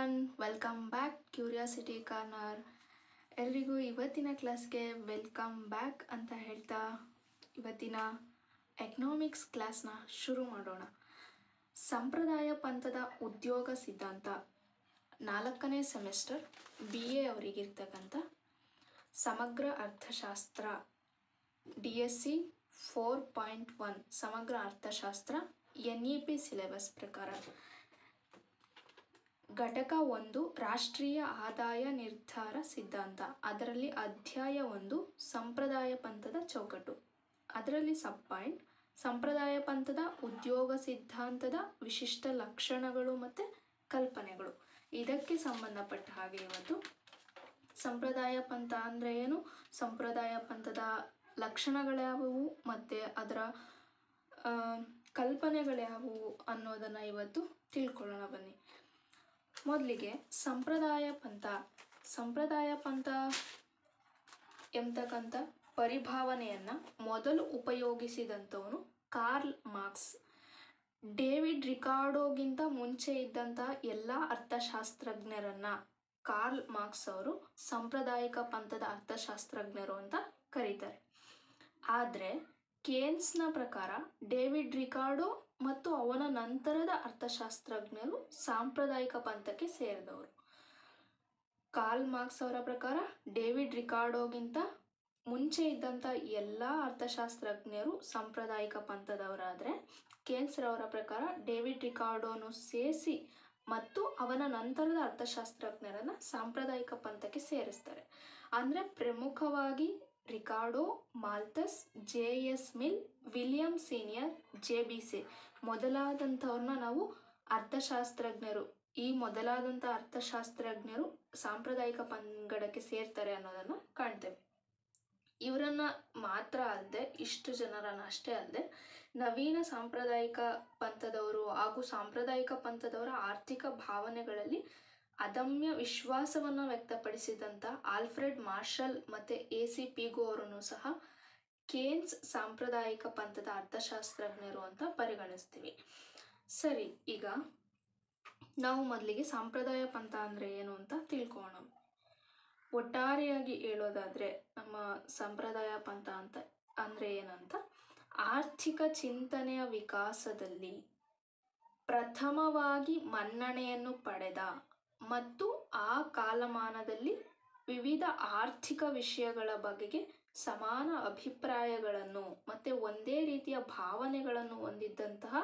Everyone, welcome back curiosity corner. ಎಲ್ರಿಗೂ ಇವತ್ತಿನ ಕ್ಲಾಸ್ಗೆ ವೆಲ್ಕಮ್ ಬ್ಯಾಕ್ ಅಂತ ಹೇಳ್ತಾ ಇವತ್ತಿನ ಎಕನಾಮಿಕ್ಸ್ ಕ್ಲಾಸ್ನ ಶುರು ಮಾಡೋಣ. ಸಂಪ್ರದಾಯ ಪಂಥದ ಉದ್ಯೋಗ ಸಿದ್ಧಾಂತ 4ನೇ ಸೆಮಿಸ್ಟರ್ BA ಅವರಿಗಿರ್ತಕ್ಕಂಥ ಸಮಗ್ರ ಅರ್ಥಶಾಸ್ತ್ರ DSC 4.1 ಸಮಗ್ರ ಅರ್ಥಶಾಸ್ತ್ರ NEP ಸಿಲೆಬಸ್ ಪ್ರಕಾರ ಘಟಕ 1 ರಾಷ್ಟ್ರೀಯ ಆದಾಯ ನಿರ್ಧಾರ ಸಿದ್ಧಾಂತ, ಅದರಲ್ಲಿ ಅಧ್ಯಾಯ 1 ಸಂಪ್ರದಾಯ ಪಂಥದ ಚೌಕಟ್ಟು, ಅದರಲ್ಲಿ ಸಬ್ ಪಾಯಿಂಟ್ ಸಂಪ್ರದಾಯ ಪಂಥದ ಉದ್ಯೋಗ ಸಿದ್ಧಾಂತದ ವಿಶಿಷ್ಟ ಲಕ್ಷಣಗಳು ಮತ್ತು ಕಲ್ಪನೆಗಳು. ಇದಕ್ಕೆ ಸಂಬಂಧಪಟ್ಟ ಹಾಗೆ ಇವತ್ತು ಸಂಪ್ರದಾಯ ಪಂಥ ಅಂದರೆ ಏನು, ಸಂಪ್ರದಾಯ ಪಂಥದ ಲಕ್ಷಣಗಳ್ಯಾವುವು ಮತ್ತು ಅದರ ಕಲ್ಪನೆಗಳ್ಯಾವುವು ಅನ್ನೋದನ್ನು ಇವತ್ತು ತಿಳ್ಕೊಳ್ಳೋಣ ಬನ್ನಿ. ಮೊದಲಿಗೆ ಸಂಪ್ರದಾಯ ಪಂಥ ಎಂಬತಕ್ಕಂಥ ಪರಿಭಾವನೆಯನ್ನು ಮೊದಲು ಉಪಯೋಗಿಸಿದಂಥವನು ಕಾರ್ಲ್ ಮಾರ್ಕ್ಸ್. ಡೇವಿಡ್ ರಿಕಾರ್ಡೋಗಿಂತ ಮುಂಚೆ ಇದ್ದಂಥ ಎಲ್ಲ ಅರ್ಥಶಾಸ್ತ್ರಜ್ಞರನ್ನು ಕಾರ್ಲ್ ಮಾರ್ಕ್ಸ್ ಅವರು ಸಾಂಪ್ರದಾಯಿಕ ಪಂಥದ ಅರ್ಥಶಾಸ್ತ್ರಜ್ಞರು ಅಂತ ಕರೀತಾರೆ. ಆದರೆ ಕೇನ್ಸ್ನ ಪ್ರಕಾರ ಡೇವಿಡ್ ರಿಕಾರ್ಡೋ ಮತ್ತು ಅವನ ನಂತರದ ಅರ್ಥಶಾಸ್ತ್ರಜ್ಞರು ಸಾಂಪ್ರದಾಯಿಕ ಪಂಥಕ್ಕೆ ಸೇರಿದವರು. ಕಾರ್ಲ್ ಮಾರ್ಕ್ಸ್ ಅವರ ಪ್ರಕಾರ ಡೇವಿಡ್ ರಿಕಾರ್ಡೋಗಿಂತ ಮುಂಚೆ ಇದ್ದಂಥ ಎಲ್ಲ ಅರ್ಥಶಾಸ್ತ್ರಜ್ಞರು ಸಾಂಪ್ರದಾಯಿಕ ಪಂಥದವರಾದರೆ ಕೇನ್ಸ್ ರವರ ಪ್ರಕಾರ ಡೇವಿಡ್ ರಿಕಾರ್ಡೋನು ಸೇರಿಸಿ ಮತ್ತು ಅವನ ನಂತರದ ಅರ್ಥಶಾಸ್ತ್ರಜ್ಞರನ್ನು ಸಾಂಪ್ರದಾಯಿಕ ಪಂಥಕ್ಕೆ ಸೇರಿಸ್ತಾರೆ. ಅಂದರೆ ಪ್ರಮುಖವಾಗಿ Ricardo, Malthus, JS Mill, William Senior, JBC ಮೊದಲಾದಂಥವ್ರನ್ನ ನಾವು ಅರ್ಥಶಾಸ್ತ್ರಜ್ಞರು, ಈ ಮೊದಲಾದಂಥ ಅರ್ಥಶಾಸ್ತ್ರಜ್ಞರು ಸಾಂಪ್ರದಾಯಿಕ ಪಂಗಡಕ್ಕೆ ಸೇರ್ತಾರೆ ಅನ್ನೋದನ್ನು ಕಾಣ್ತೇವೆ. ಇವರನ್ನು ಮಾತ್ರ ಅಲ್ಲದೆ, ಇಷ್ಟು ಜನರನ್ನು ಅಷ್ಟೇ ಅಲ್ಲದೆ ನವೀನ ಸಾಂಪ್ರದಾಯಿಕ ಪಂಥದವರು ಹಾಗೂ ಸಾಂಪ್ರದಾಯಿಕ ಪಂಥದವರ ಆರ್ಥಿಕ ಭಾವನೆಗಳಲ್ಲಿ ಅದಮ್ಯ ವಿಶ್ವಾಸವನ್ನು ವ್ಯಕ್ತಪಡಿಸಿದಂಥ ಆಲ್ಫ್ರೆಡ್ ಮಾರ್ಷಲ್ ಮತ್ತು AC ಪಿಗೋ ಅವರನ್ನು ಸಹ ಕೇನ್ಸ್ ಸಾಂಪ್ರದಾಯಿಕ ಪಂಥದ ಅರ್ಥಶಾಸ್ತ್ರಜ್ಞರು ಅಂತ ಪರಿಗಣಿಸ್ತೀವಿ. ಸರಿ, ಈಗ ನಾವು ಮೊದಲಿಗೆ ಸಾಂಪ್ರದಾಯ ಪಂಥ ಅಂದರೆ ಏನು ಅಂತ ತಿಳ್ಕೊಳ್ಳೋಣ. ಒಟ್ಟಾರೆಯಾಗಿ ಹೇಳೋದಾದರೆ ನಮ್ಮ ಸಂಪ್ರದಾಯ ಪಂಥ ಅಂತ ಅಂದರೆ ಏನಂತ, ಆರ್ಥಿಕ ಚಿಂತನೆಯ ವಿಕಾಸದಲ್ಲಿ ಪ್ರಥಮವಾಗಿ ಮನ್ನಣೆಯನ್ನು ಪಡೆದ ಮತ್ತು ಆ ಕಾಲಮಾನದಲ್ಲಿ ವಿವಿಧ ಆರ್ಥಿಕ ವಿಷಯಗಳ ಬಗೆಗೆ ಸಮಾನ ಅಭಿಪ್ರಾಯಗಳನ್ನು ಮತ್ತು ಒಂದೇ ರೀತಿಯ ಭಾವನೆಗಳನ್ನು ಹೊಂದಿದ್ದಂತಹ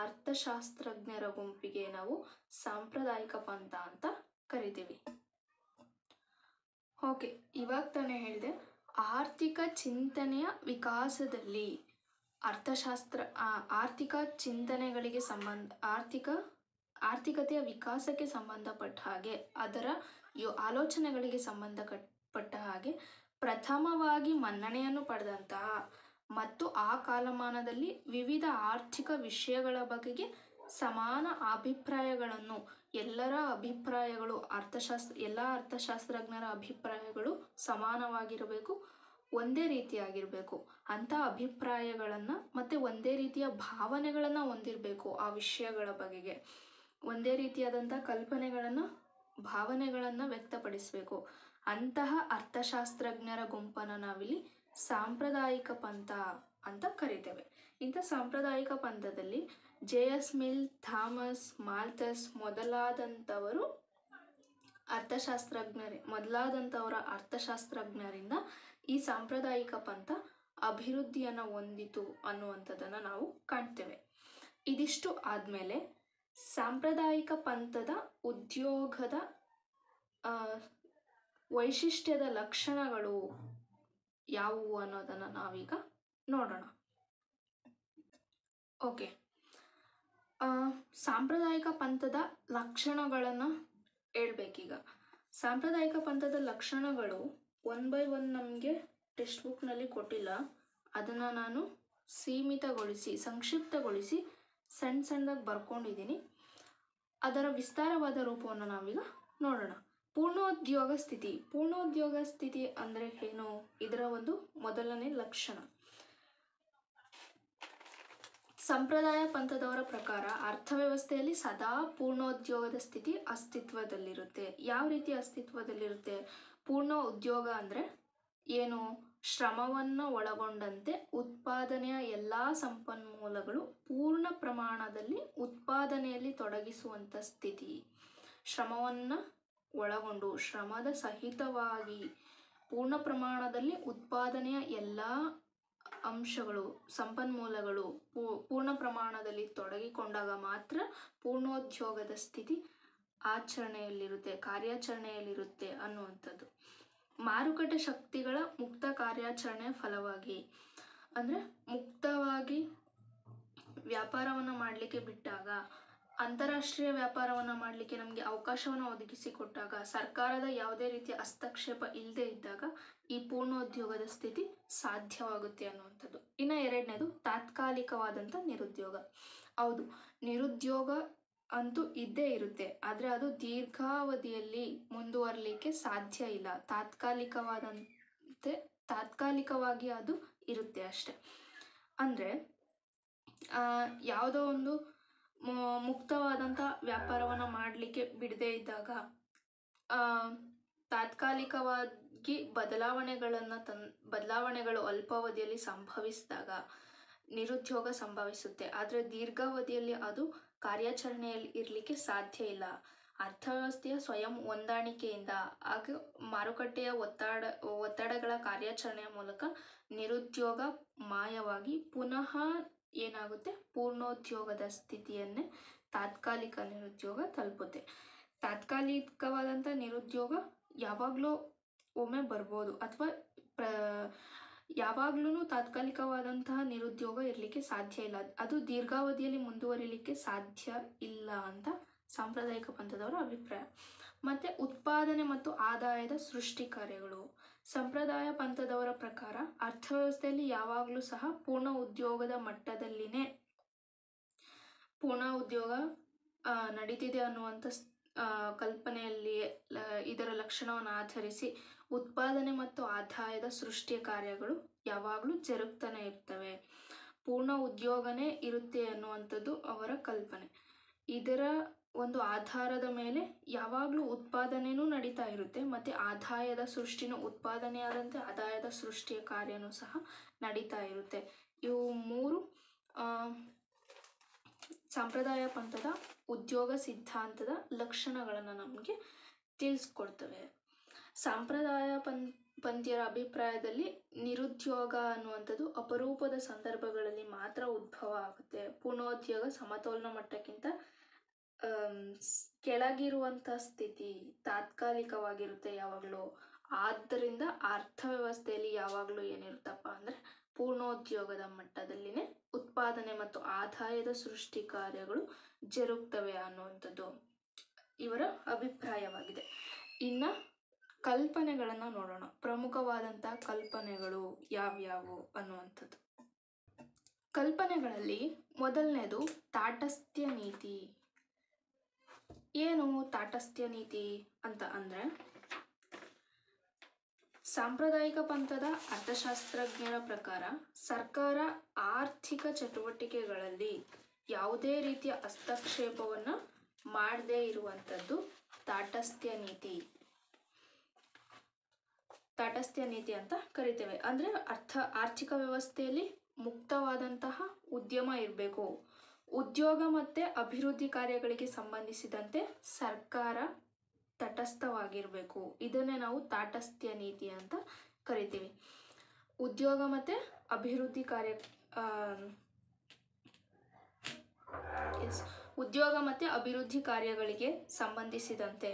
ಅರ್ಥಶಾಸ್ತ್ರಜ್ಞರ ಗುಂಪಿಗೆ ನಾವು ಸಾಂಪ್ರದಾಯಿಕ ಪಂಥ ಅಂತ ಕರಿತೀವಿ. ಓಕೆ, ಇವಾಗ ತಾನೇ ಹೇಳಿದೆ ಆರ್ಥಿಕ ಚಿಂತನೆಯ ವಿಕಾಸದಲ್ಲಿ ಆರ್ಥಿಕ ಚಿಂತನೆಗಳಿಗೆ ಆರ್ಥಿಕತೆಯ ವಿಕಾಸಕ್ಕೆ ಸಂಬಂಧಪಟ್ಟ ಹಾಗೆ, ಅದರ ಆಲೋಚನೆಗಳಿಗೆ ಸಂಬಂಧಪಟ್ಟ ಹಾಗೆ ಪ್ರಥಮವಾಗಿ ಮನ್ನಣೆಯನ್ನು ಪಡೆದಂತಹ ಮತ್ತು ಆ ಕಾಲಮಾನದಲ್ಲಿ ವಿವಿಧ ಆರ್ಥಿಕ ವಿಷಯಗಳ ಬಗೆಗೆ ಸಮಾನ ಅಭಿಪ್ರಾಯಗಳನ್ನು, ಎಲ್ಲರ ಅಭಿಪ್ರಾಯಗಳು ಎಲ್ಲ ಅರ್ಥಶಾಸ್ತ್ರಜ್ಞರ ಅಭಿಪ್ರಾಯಗಳು ಸಮಾನವಾಗಿರಬೇಕು, ಒಂದೇ ರೀತಿಯಾಗಿರಬೇಕು, ಅಂಥ ಅಭಿಪ್ರಾಯಗಳನ್ನು ಮತ್ತು ಒಂದೇ ರೀತಿಯ ಭಾವನೆಗಳನ್ನು ಹೊಂದಿರಬೇಕು, ಆ ವಿಷಯಗಳ ಬಗೆಗೆ ಒಂದೇ ರೀತಿಯಾದಂಥ ಭಾವನೆಗಳನ್ನು ವ್ಯಕ್ತಪಡಿಸಬೇಕು. ಅಂತಹ ಅರ್ಥಶಾಸ್ತ್ರಜ್ಞರ ಗುಂಪನ್ನು ನಾವಿಲ್ಲಿ ಸಾಂಪ್ರದಾಯಿಕ ಪಂಥ ಅಂತ ಕರಿತೇವೆ. ಇಂಥ ಸಾಂಪ್ರದಾಯಿಕ ಪಂಥದಲ್ಲಿ JS ಮಿಲ್, ಥಾಮಸ್, ಮಾಲ್ಥಸ್ ಮೊದಲಾದಂಥವರ ಅರ್ಥಶಾಸ್ತ್ರಜ್ಞರಿಂದ ಈ ಸಾಂಪ್ರದಾಯಿಕ ಪಂಥ ಅಭಿವೃದ್ಧಿಯನ್ನು ಹೊಂದಿತು ಅನ್ನುವಂಥದ್ದನ್ನು ನಾವು ಕಾಣ್ತೇವೆ. ಇದಿಷ್ಟು ಆದಮೇಲೆ ಸಾಂಪ್ರದಾಯಿಕ ಪಂಥದ ಉದ್ಯೋಗದ ವೈಶಿಷ್ಟ್ಯದ ಲಕ್ಷಣಗಳು ಯಾವುವು ಅನ್ನೋದನ್ನು ನಾವೀಗ ನೋಡೋಣ. ಓಕೆ, ಸಾಂಪ್ರದಾಯಿಕ ಪಂಥದ ಲಕ್ಷಣಗಳನ್ನು ಹೇಳ್ಬೇಕೀಗ. ಸಾಂಪ್ರದಾಯಿಕ ಪಂಥದ ಲಕ್ಷಣಗಳು 1 by 1 ನಮಗೆ ಟೆಕ್ಸ್ಟ್ ಬುಕ್ನಲ್ಲಿ ಕೊಟ್ಟಿಲ್ಲ, ಅದನ್ನು ನಾನು ಸಂಕ್ಷಿಪ್ತಗೊಳಿಸಿ ಸಣ್ಣದಾಗಿ ಬರ್ಕೊಂಡಿದ್ದೀನಿ. ಅದರ ವಿಸ್ತಾರವಾದ ರೂಪವನ್ನು ನಾವೀಗ ನೋಡೋಣ. ಪೂರ್ಣೋದ್ಯೋಗ ಸ್ಥಿತಿ ಅಂದರೆ ಏನು, ಇದರ ಒಂದು ಮೊದಲನೇ ಲಕ್ಷಣ. ಸಂಪ್ರದಾಯ ಪಂಥದವರ ಪ್ರಕಾರ ಅರ್ಥವ್ಯವಸ್ಥೆಯಲ್ಲಿ ಸದಾ ಪೂರ್ಣೋದ್ಯೋಗದ ಸ್ಥಿತಿ ಅಸ್ತಿತ್ವದಲ್ಲಿರುತ್ತೆ. ಯಾವ ರೀತಿ ಅಸ್ತಿತ್ವದಲ್ಲಿರುತ್ತೆ? ಪೂರ್ಣ ಉದ್ಯೋಗ ಅಂದರೆ ಏನು? ಶ್ರಮವನ್ನು ಒಳಗೊಂಡಂತೆ ಉತ್ಪಾದನೆಯ ಎಲ್ಲ ಸಂಪನ್ಮೂಲಗಳು ಪೂರ್ಣ ಪ್ರಮಾಣದಲ್ಲಿ ಉತ್ಪಾದನೆಯಲ್ಲಿ ತೊಡಗಿಸುವಂಥ ಸ್ಥಿತಿ. ಶ್ರಮವನ್ನು ಒಳಗೊಂಡು ಶ್ರಮದ ಸಹಿತವಾಗಿ ಪೂರ್ಣ ಪ್ರಮಾಣದಲ್ಲಿ ಉತ್ಪಾದನೆಯ ಎಲ್ಲ ಅಂಶಗಳು ಸಂಪನ್ಮೂಲಗಳು ಪೂರ್ಣ ಪ್ರಮಾಣದಲ್ಲಿ ತೊಡಗಿಕೊಂಡಾಗ ಮಾತ್ರ ಪೂರ್ಣೋದ್ಯೋಗದ ಸ್ಥಿತಿ ಕಾರ್ಯಾಚರಣೆಯಲ್ಲಿರುತ್ತೆ ಅನ್ನುವಂಥದ್ದು. ಮಾರುಕಟ್ಟೆ ಶಕ್ತಿಗಳ ಮುಕ್ತ ಕಾರ್ಯಾಚರಣೆಯ ಫಲವಾಗಿ ಅಂದರೆ ಮುಕ್ತವಾಗಿ ವ್ಯಾಪಾರವನ್ನು ಮಾಡಲಿಕ್ಕೆ ಬಿಟ್ಟಾಗ, ಅಂತಾರಾಷ್ಟ್ರೀಯ ವ್ಯಾಪಾರವನ್ನು ಮಾಡಲಿಕ್ಕೆ ನಮಗೆ ಅವಕಾಶವನ್ನು ಒದಗಿಸಿಕೊಟ್ಟಾಗ, ಸರ್ಕಾರದ ಯಾವುದೇ ರೀತಿಯ ಹಸ್ತಕ್ಷೇಪ ಇಲ್ಲದೆ ಇದ್ದಾಗ ಈ ಪೂರ್ಣೋದ್ಯೋಗದ ಸ್ಥಿತಿ ಸಾಧ್ಯವಾಗುತ್ತೆ ಅನ್ನುವಂಥದ್ದು. ಇನ್ನು ಎರಡನೇದು ತಾತ್ಕಾಲಿಕವಾದಂಥ ನಿರುದ್ಯೋಗ. ಹೌದು, ನಿರುದ್ಯೋಗ ಅಂತೂ ಇದ್ದೇ ಇರುತ್ತೆ, ಆದರೆ ಅದು ದೀರ್ಘಾವಧಿಯಲ್ಲಿ ಮುಂದುವರಲಿಕ್ಕೆ ಸಾಧ್ಯ ಇಲ್ಲ. ತಾತ್ಕಾಲಿಕವಾಗಿ ಅದು ಇರುತ್ತೆ ಅಷ್ಟೆ. ಅಂದರೆ ಯಾವುದೋ ಒಂದು ಮುಕ್ತವಾದಂಥ ವ್ಯಾಪಾರವನ್ನು ಮಾಡಲಿಕ್ಕೆ ಬಿಡದೇ ಇದ್ದಾಗ ತಾತ್ಕಾಲಿಕವಾಗಿ ಬದಲಾವಣೆಗಳು ಅಲ್ಪಾವಧಿಯಲ್ಲಿ ಸಂಭವಿಸಿದಾಗ ನಿರುದ್ಯೋಗ ಸಂಭವಿಸುತ್ತೆ. ಆದರೆ ದೀರ್ಘಾವಧಿಯಲ್ಲಿ ಅದು ಕಾರ್ಯಾಚರಣೆಯಲ್ಲಿ ಇರಲಿಕ್ಕೆ ಸಾಧ್ಯ ಇಲ್ಲ. ಅರ್ಥವ್ಯವಸ್ಥೆಯ ಸ್ವಯಂ ಹೊಂದಾಣಿಕೆಯಿಂದ ಹಾಗೂ ಮಾರುಕಟ್ಟೆಯ ಒತ್ತಡಗಳ ಕಾರ್ಯಾಚರಣೆಯ ಮೂಲಕ ನಿರುದ್ಯೋಗ ಮಾಯವಾಗಿ ಪುನಃ ಏನಾಗುತ್ತೆ? ಪೂರ್ಣೋದ್ಯೋಗದ ಸ್ಥಿತಿಯನ್ನೇ ತಾತ್ಕಾಲಿಕ ನಿರುದ್ಯೋಗ ತಲುಪುತ್ತೆ. ತಾತ್ಕಾಲಿಕವಾದಂಥ ನಿರುದ್ಯೋಗ ಯಾವಾಗಲೂ ಒಮ್ಮೆ ಬರ್ಬೋದು, ಅಥವಾ ಯಾವಾಗ್ಲೂ ತಾತ್ಕಾಲಿಕವಾದಂತಹ ನಿರುದ್ಯೋಗ ಇರಲಿಕ್ಕೆ ಸಾಧ್ಯ ಇಲ್ಲ. ಅದು ದೀರ್ಘಾವಧಿಯಲ್ಲಿ ಮುಂದುವರಿಲಿಕ್ಕೆ ಸಾಧ್ಯ ಇಲ್ಲ ಅಂತ ಸಾಂಪ್ರದಾಯಿಕ ಪಂಥದವರ ಅಭಿಪ್ರಾಯ. ಮತ್ತು ಉತ್ಪಾದನೆ ಮತ್ತು ಆದಾಯದ ಸೃಷ್ಟಿ ಕಾರ್ಯಗಳು. ಸಂಪ್ರದಾಯ ಪಂಥದವರ ಪ್ರಕಾರ ಅರ್ಥವ್ಯವಸ್ಥೆಯಲ್ಲಿ ಯಾವಾಗಲೂ ಸಹ ಪೂರ್ಣ ಉದ್ಯೋಗದ ಮಟ್ಟದಲ್ಲಿನೇ ಪೂರ್ಣ ಉದ್ಯೋಗ ನಡೀತಿದೆ ಅನ್ನುವಂಥ ಕಲ್ಪನೆಯಲ್ಲಿ ಇದರ ಲಕ್ಷಣವನ್ನು ಆಧರಿಸಿ ಉತ್ಪಾದನೆ ಮತ್ತು ಆದಾಯದ ಸೃಷ್ಟಿಯ ಕಾರ್ಯಗಳು ಯಾವಾಗಲೂ ಜರುಗ್ತಾನೆ ಇರ್ತವೆ. ಪೂರ್ಣ ಉದ್ಯೋಗನೇ ಇರುತ್ತೆ ಅನ್ನುವಂಥದ್ದು ಅವರ ಕಲ್ಪನೆ. ಇದರ ಒಂದು ಆಧಾರದ ಮೇಲೆ ಯಾವಾಗಲೂ ಉತ್ಪಾದನೆಯೂ ನಡೀತಾ ಇರುತ್ತೆ, ಮತ್ತು ಆದಾಯದ ಸೃಷ್ಟಿನೂ ಉತ್ಪಾದನೆಯಾದಂತೆ ಆದಾಯದ ಸೃಷ್ಟಿಯ ಕಾರ್ಯನೂ ಸಹ ನಡೀತಾ ಇರುತ್ತೆ. ಇವು ಮೂರು ಸಂಪ್ರದಾಯ ಪಂಥದ ಉದ್ಯೋಗ ಸಿದ್ಧಾಂತದ ಲಕ್ಷಣಗಳನ್ನು ನಮಗೆ ತಿಳಿಸ್ಕೊಡ್ತವೆ. ಸಂಪ್ರದಾಯ ಪಂಥೀಯರ ಅಭಿಪ್ರಾಯದಲ್ಲಿ ನಿರುದ್ಯೋಗ ಅನ್ನುವಂಥದ್ದು ಅಪರೂಪದ ಸಂದರ್ಭಗಳಲ್ಲಿ ಮಾತ್ರ ಉದ್ಭವ ಆಗುತ್ತೆ. ಪೂರ್ಣೋದ್ಯೋಗ ಸಮತೋಲನ ಮಟ್ಟಕ್ಕಿಂತ ಕೆಳಗಿರುವಂಥ ಸ್ಥಿತಿ ತಾತ್ಕಾಲಿಕವಾಗಿರುತ್ತೆ ಯಾವಾಗಲೂ. ಆದ್ದರಿಂದ ಅರ್ಥವ್ಯವಸ್ಥೆಯಲ್ಲಿ ಯಾವಾಗಲೂ ಏನಿರುತ್ತಪ್ಪ ಅಂದರೆ ಪೂರ್ಣೋದ್ಯೋಗದ ಮಟ್ಟದಲ್ಲಿನೇ ಉತ್ಪಾದನೆ ಮತ್ತು ಆದಾಯದ ಸೃಷ್ಟಿ ಕಾರ್ಯಗಳು ಜರುಗ್ತವೆ ಅನ್ನುವಂಥದ್ದು ಇವರ ಅಭಿಪ್ರಾಯವಾಗಿದೆ. ಇನ್ನು ಕಲ್ಪನೆಗಳನ್ನು ನೋಡೋಣ. ಪ್ರಮುಖವಾದಂಥ ಕಲ್ಪನೆಗಳು ಯಾವ್ಯಾವು ಅನ್ನುವಂಥದ್ದು. ಕಲ್ಪನೆಗಳಲ್ಲಿ ಮೊದಲನೇದು ತಾಟಸ್ಥ್ಯ ನೀತಿ. ಏನು ತಾಟಸ್ಥ್ಯ ನೀತಿ ಅಂತ ಅಂದರೆ, ಸಾಂಪ್ರದಾಯಿಕ ಪಂಥದ ಅರ್ಥಶಾಸ್ತ್ರಜ್ಞರ ಪ್ರಕಾರ ಸರ್ಕಾರ ಆರ್ಥಿಕ ಚಟುವಟಿಕೆಗಳಲ್ಲಿ ಯಾವುದೇ ರೀತಿಯ ಹಸ್ತಕ್ಷೇಪವನ್ನು ಮಾಡದೇ ಇರುವಂಥದ್ದು ತಾಟಸ್ಥ್ಯ ನೀತಿ ಅಂತ ಕರಿತೇವೆ. ಅಂದರೆ ಆರ್ಥಿಕ ವ್ಯವಸ್ಥೆಯಲ್ಲಿ ಮುಕ್ತವಾದಂತಹ ಉದ್ಯಮ ಇರಬೇಕು. ಉದ್ಯೋಗ ಮತ್ತು ಅಭಿವೃದ್ಧಿ ಕಾರ್ಯಗಳಿಗೆ ಸಂಬಂಧಿಸಿದಂತೆ ಸರ್ಕಾರ ತಟಸ್ಥವಾಗಿರಬೇಕು. ಇದನ್ನೇ ನಾವು ತಾಟಸ್ಥ್ಯ ನೀತಿ ಅಂತ ಕರಿತೀವಿ. ಉದ್ಯೋಗ ಮತ್ತು ಅಭಿವೃದ್ಧಿ ಕಾರ್ಯಗಳಿಗೆ ಸಂಬಂಧಿಸಿದಂತೆ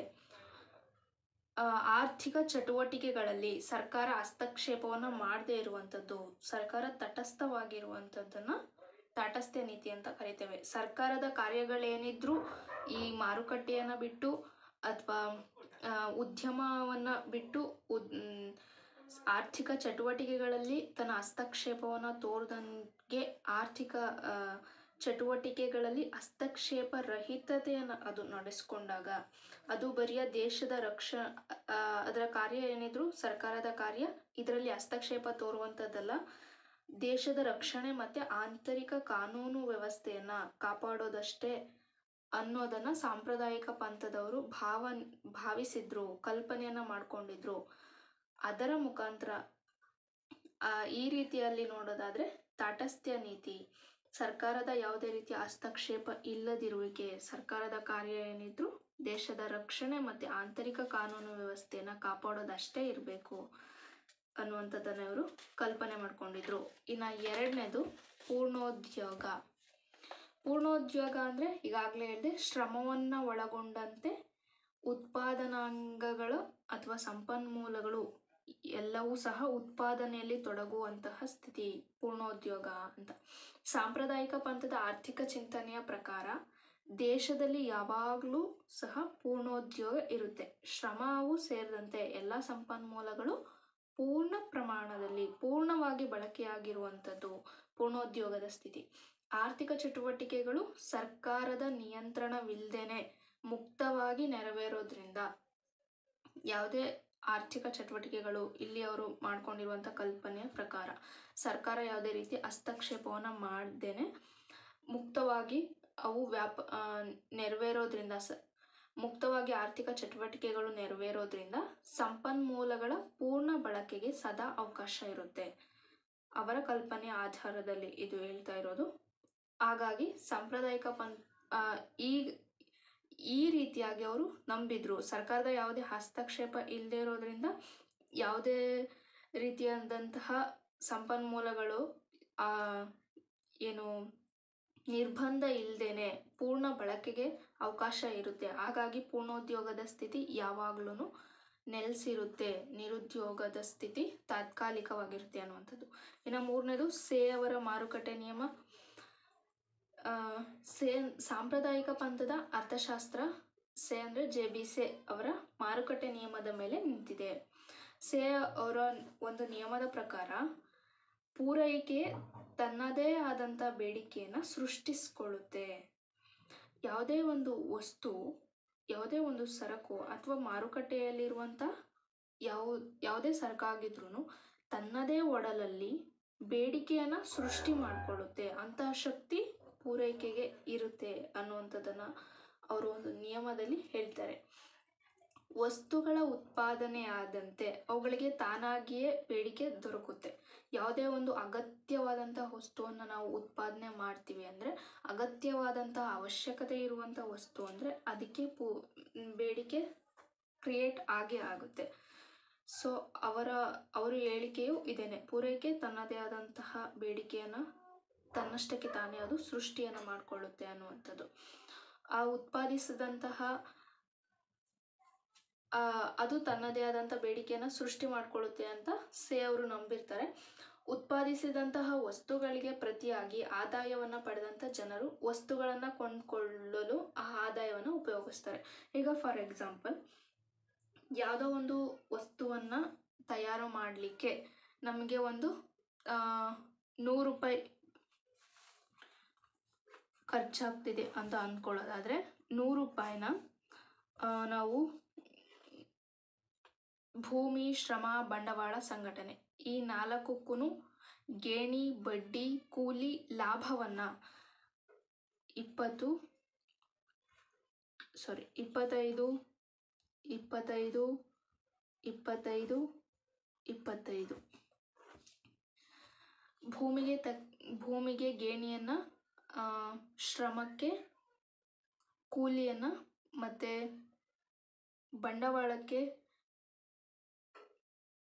ಆರ್ಥಿಕ ಚಟುವಟಿಕೆಗಳಲ್ಲಿ ಸರ್ಕಾರ ಹಸ್ತಕ್ಷೇಪವನ್ನು ಮಾಡದೇ ಇರುವಂಥದ್ದು, ಸರ್ಕಾರ ತಟಸ್ಥವಾಗಿರುವಂಥದ್ದನ್ನು ತಾಟಸ್ಥ್ಯ ನೀತಿ ಅಂತ ಕರಿತೇವೆ. ಸರ್ಕಾರದ ಕಾರ್ಯಗಳೇನಿದ್ರೂ ಈ ಮಾರುಕಟ್ಟೆಯನ್ನು ಬಿಟ್ಟು ಅಥವಾ ಉದ್ಯಮವನ್ನು ಬಿಟ್ಟು ಆರ್ಥಿಕ ಚಟುವಟಿಕೆಗಳಲ್ಲಿ ತನ್ನ ಹಸ್ತಕ್ಷೇಪವನ್ನು ತೋರದಂಗೆ ಆರ್ಥಿಕ ಚಟುವಟಿಕೆಗಳಲ್ಲಿ ಹಸ್ತಕ್ಷೇಪ ರಹಿತತೆಯನ್ನು ಅದು ನಡೆಸ್ಕೊಂಡಾಗ ಅದು ಬರಿಯ ದೇಶದ ಅದರ ಕಾರ್ಯ ಏನಿದ್ರು ಸರ್ಕಾರದ ಕಾರ್ಯ ಇದರಲ್ಲಿ ಹಸ್ತಕ್ಷೇಪ ತೋರುವಂಥದ್ದಲ್ಲ, ದೇಶದ ರಕ್ಷಣೆ ಮತ್ತು ಆಂತರಿಕ ಕಾನೂನು ವ್ಯವಸ್ಥೆಯನ್ನು ಕಾಪಾಡೋದಷ್ಟೇ ಅನ್ನೋದನ್ನು ಸಾಂಪ್ರದಾಯಿಕ ಪಂಥದವರು ಭಾವಿಸಿದ್ರು, ಕಲ್ಪನೆಯನ್ನು ಮಾಡ್ಕೊಂಡಿದ್ರು. ಅದರ ಮುಖಾಂತರ ಈ ರೀತಿಯಲ್ಲಿ ನೋಡೋದಾದರೆ ತಾಟಸ್ಥ್ಯ ನೀತಿ, ಸರ್ಕಾರದ ಯಾವುದೇ ರೀತಿಯ ಹಸ್ತಕ್ಷೇಪ ಇಲ್ಲದಿರುವಿಕೆ, ಸರ್ಕಾರದ ಕಾರ್ಯ ಏನಿದ್ರು ದೇಶದ ರಕ್ಷಣೆ ಮತ್ತು ಆಂತರಿಕ ಕಾನೂನು ವ್ಯವಸ್ಥೆಯನ್ನು ಕಾಪಾಡೋದಷ್ಟೇ ಇರಬೇಕು ಅನ್ನುವಂಥದ್ದನ್ನು ಇವರು ಕಲ್ಪನೆ ಮಾಡ್ಕೊಂಡಿದ್ರು. ಇನ್ನು ಎರಡನೇದು ಪೂರ್ಣೋದ್ಯೋಗ. ಪೂರ್ಣೋದ್ಯೋಗ ಅಂದರೆ ಈಗಾಗಲೇ ಹೇಳಿದೆ, ಶ್ರಮವನ್ನು ಒಳಗೊಂಡಂತೆ ಉತ್ಪಾದನಾಂಗಗಳು ಅಥವಾ ಸಂಪನ್ಮೂಲಗಳು ಎಲ್ಲವೂ ಸಹ ಉತ್ಪಾದನೆಯಲ್ಲಿ ತೊಡಗುವಂತಹ ಸ್ಥಿತಿ ಪೂರ್ಣೋದ್ಯೋಗ ಅಂತ. ಸಾಂಪ್ರದಾಯಿಕ ಪಂಥದ ಆರ್ಥಿಕ ಚಿಂತನೆಯ ಪ್ರಕಾರ ದೇಶದಲ್ಲಿ ಯಾವಾಗಲೂ ಸಹ ಪೂರ್ಣೋದ್ಯೋಗ ಇರುತ್ತೆ. ಶ್ರಮವು ಸೇರಿದಂತೆ ಎಲ್ಲ ಸಂಪನ್ಮೂಲಗಳು ಪೂರ್ಣ ಪ್ರಮಾಣದಲ್ಲಿ ಪೂರ್ಣವಾಗಿ ಬಳಕೆಯಾಗಿರುವಂಥದ್ದು ಪೂರ್ಣೋದ್ಯೋಗದ ಸ್ಥಿತಿ. ಆರ್ಥಿಕ ಚಟುವಟಿಕೆಗಳು ಸರ್ಕಾರದ ನಿಯಂತ್ರಣವಿಲ್ಲದೇನೆ ಮುಕ್ತವಾಗಿ ನೆರವೇರೋದ್ರಿಂದ, ಯಾವುದೇ ಆರ್ಥಿಕ ಚಟುವಟಿಕೆಗಳು ಇಲ್ಲಿ ಅವರು ಮಾಡ್ಕೊಂಡಿರುವಂಥ ಕಲ್ಪನೆಯ ಪ್ರಕಾರ ಸರ್ಕಾರ ಯಾವುದೇ ರೀತಿ ಹಸ್ತಕ್ಷೇಪವನ್ನು ಮಾಡ್ದೇನೆ ಮುಕ್ತವಾಗಿ ಅವು ನೆರವೇರೋದ್ರಿಂದ, ಮುಕ್ತವಾಗಿ ಆರ್ಥಿಕ ಚಟುವಟಿಕೆಗಳು ನೆರವೇರೋದ್ರಿಂದ ಸಂಪನ್ಮೂಲಗಳ ಪೂರ್ಣ ಬಳಕೆಗೆ ಸದಾ ಅವಕಾಶ ಇರುತ್ತೆ. ಅವರ ಕಲ್ಪನೆಯ ಆಧಾರದಲ್ಲಿ ಇದು ಹೇಳ್ತಾ ಇರೋದು. ಹಾಗಾಗಿ ಸಾಂಪ್ರದಾಯಿಕ ಈ ರೀತಿಯಾಗಿ ಅವರು ನಂಬಿದ್ರು. ಸರ್ಕಾರದ ಯಾವುದೇ ಹಸ್ತಕ್ಷೇಪ ಇಲ್ಲದೆ ಇರೋದ್ರಿಂದ ಯಾವುದೇ ರೀತಿಯಾದಂತಹ ಸಂಪನ್ಮೂಲಗಳು ಏನು ನಿರ್ಬಂಧ ಇಲ್ಲದೇನೆ ಪೂರ್ಣ ಬಳಕೆಗೆ ಅವಕಾಶ ಇರುತ್ತೆ. ಹಾಗಾಗಿ ಪೂರ್ಣೋದ್ಯೋಗದ ಸ್ಥಿತಿ ಯಾವಾಗ್ಲೂ ನೆಲೆಸಿರುತ್ತೆ, ನಿರುದ್ಯೋಗದ ಸ್ಥಿತಿ ತಾತ್ಕಾಲಿಕವಾಗಿರುತ್ತೆ ಅನ್ನುವಂಥದ್ದು. ಇನ್ನು ಮೂರನೇದು ಸೇ ಅವರ ಮಾರುಕಟ್ಟೆ ನಿಯಮ. ಸಾಂಪ್ರದಾಯಿಕ ಪಂಥದ ಅರ್ಥಶಾಸ್ತ್ರ ಸೇ ಅಂದರೆ JB ಸೇ ಅವರ ಮಾರುಕಟ್ಟೆ ನಿಯಮದ ಮೇಲೆ ನಿಂತಿದೆ. ಸೇ ಅವರ ಒಂದು ನಿಯಮದ ಪ್ರಕಾರ ಪೂರೈಕೆ ತನ್ನದೇ ಆದಂಥ ಬೇಡಿಕೆಯನ್ನು ಸೃಷ್ಟಿಸಿಕೊಳ್ಳುತ್ತೆ. ಯಾವುದೇ ಒಂದು ವಸ್ತು, ಯಾವುದೇ ಒಂದು ಸರಕು ಅಥವಾ ಮಾರುಕಟ್ಟೆಯಲ್ಲಿರುವಂಥ ಯಾವುದೇ ಸರಕಾಗಿದ್ರೂ ತನ್ನದೇ ಒಡಲಲ್ಲಿ ಬೇಡಿಕೆಯನ್ನು ಸೃಷ್ಟಿ ಮಾಡಿಕೊಳ್ಳುತ್ತೆ. ಅಂತಹ ಶಕ್ತಿ ಪೂರೈಕೆಗೆ ಇರುತ್ತೆ ಅನ್ನುವಂಥದ್ದನ್ನು ಅವರು ಒಂದು ನಿಯಮದಲ್ಲಿ ಹೇಳ್ತಾರೆ. ವಸ್ತುಗಳ ಉತ್ಪಾದನೆ ಆದಂತೆ ಅವುಗಳಿಗೆ ತಾನಾಗಿಯೇ ಬೇಡಿಕೆ ದೊರಕುತ್ತೆ. ಯಾವುದೇ ಒಂದು ಅಗತ್ಯವಾದಂಥ ವಸ್ತುವನ್ನು ನಾವು ಉತ್ಪಾದನೆ ಮಾಡ್ತೀವಿ ಅಂದರೆ, ಅಗತ್ಯವಾದಂಥ ಅವಶ್ಯಕತೆ ಇರುವಂಥ ವಸ್ತು ಅಂದರೆ ಅದಕ್ಕೆ ಬೇಡಿಕೆ ಕ್ರಿಯೇಟ್ ಆಗೇ ಆಗುತ್ತೆ. ಸೊ ಅವರ ಹೇಳಿಕೆಯು ಇದೇನೆ, ಪೂರೈಕೆ ತನ್ನದೇ ಆದಂತಹ ಬೇಡಿಕೆಯನ್ನು ತನ್ನಷ್ಟಕ್ಕೆ ತಾನೇ ಅದು ಸೃಷ್ಟಿಯನ್ನು ಮಾಡಿಕೊಳ್ಳುತ್ತೆ ಅನ್ನುವಂಥದ್ದು. ಆ ಉತ್ಪಾದಿಸಿದಂತಹ ಅದು ತನ್ನದೇ ಆದಂಥ ಬೇಡಿಕೆಯನ್ನು ಸೃಷ್ಟಿ ಮಾಡಿಕೊಳ್ಳುತ್ತೆ ಅಂತ ಸೇ ಅವರು ನಂಬಿರ್ತಾರೆ. ಉತ್ಪಾದಿಸಿದಂತಹ ವಸ್ತುಗಳಿಗೆ ಪ್ರತಿಯಾಗಿ ಆದಾಯವನ್ನು ಪಡೆದಂಥ ಜನರು ವಸ್ತುಗಳನ್ನು ಕೊಂಡ್ಕೊಳ್ಳಲು ಆ ಆದಾಯವನ್ನು ಉಪಯೋಗಿಸ್ತಾರೆ. ಈಗ ಫಾರ್ ಎಕ್ಸಾಂಪಲ್, ಯಾವುದೋ ಒಂದು ವಸ್ತುವನ್ನು ತಯಾರು ಮಾಡಲಿಕ್ಕೆ ನಮಗೆ ಒಂದು 100 ರೂಪಾಯಿ ಖರ್ಚಾಗ್ತಿದೆ ಅಂತ ಅಂದ್ಕೊಳ್ಳೋದಾದರೆ, 100 ರೂಪಾಯಿನ ನಾವು ಭೂಮಿ, ಶ್ರಮ, ಬಂಡವಾಳ, ಸಂಘಟನೆ ಈ 4ಕ್ಕೂ ಗೇಣಿ, ಬಡ್ಡಿ, ಕೂಲಿ, ಲಾಭವನ್ನು 25 25 25 25 ಭೂಮಿಗೆ ಗೇಣಿಯನ್ನು, ಶ್ರಮಕ್ಕೆ ಕೂಲಿಯನ್ನು ಮತ್ತು ಬಂಡವಾಳಕ್ಕೆ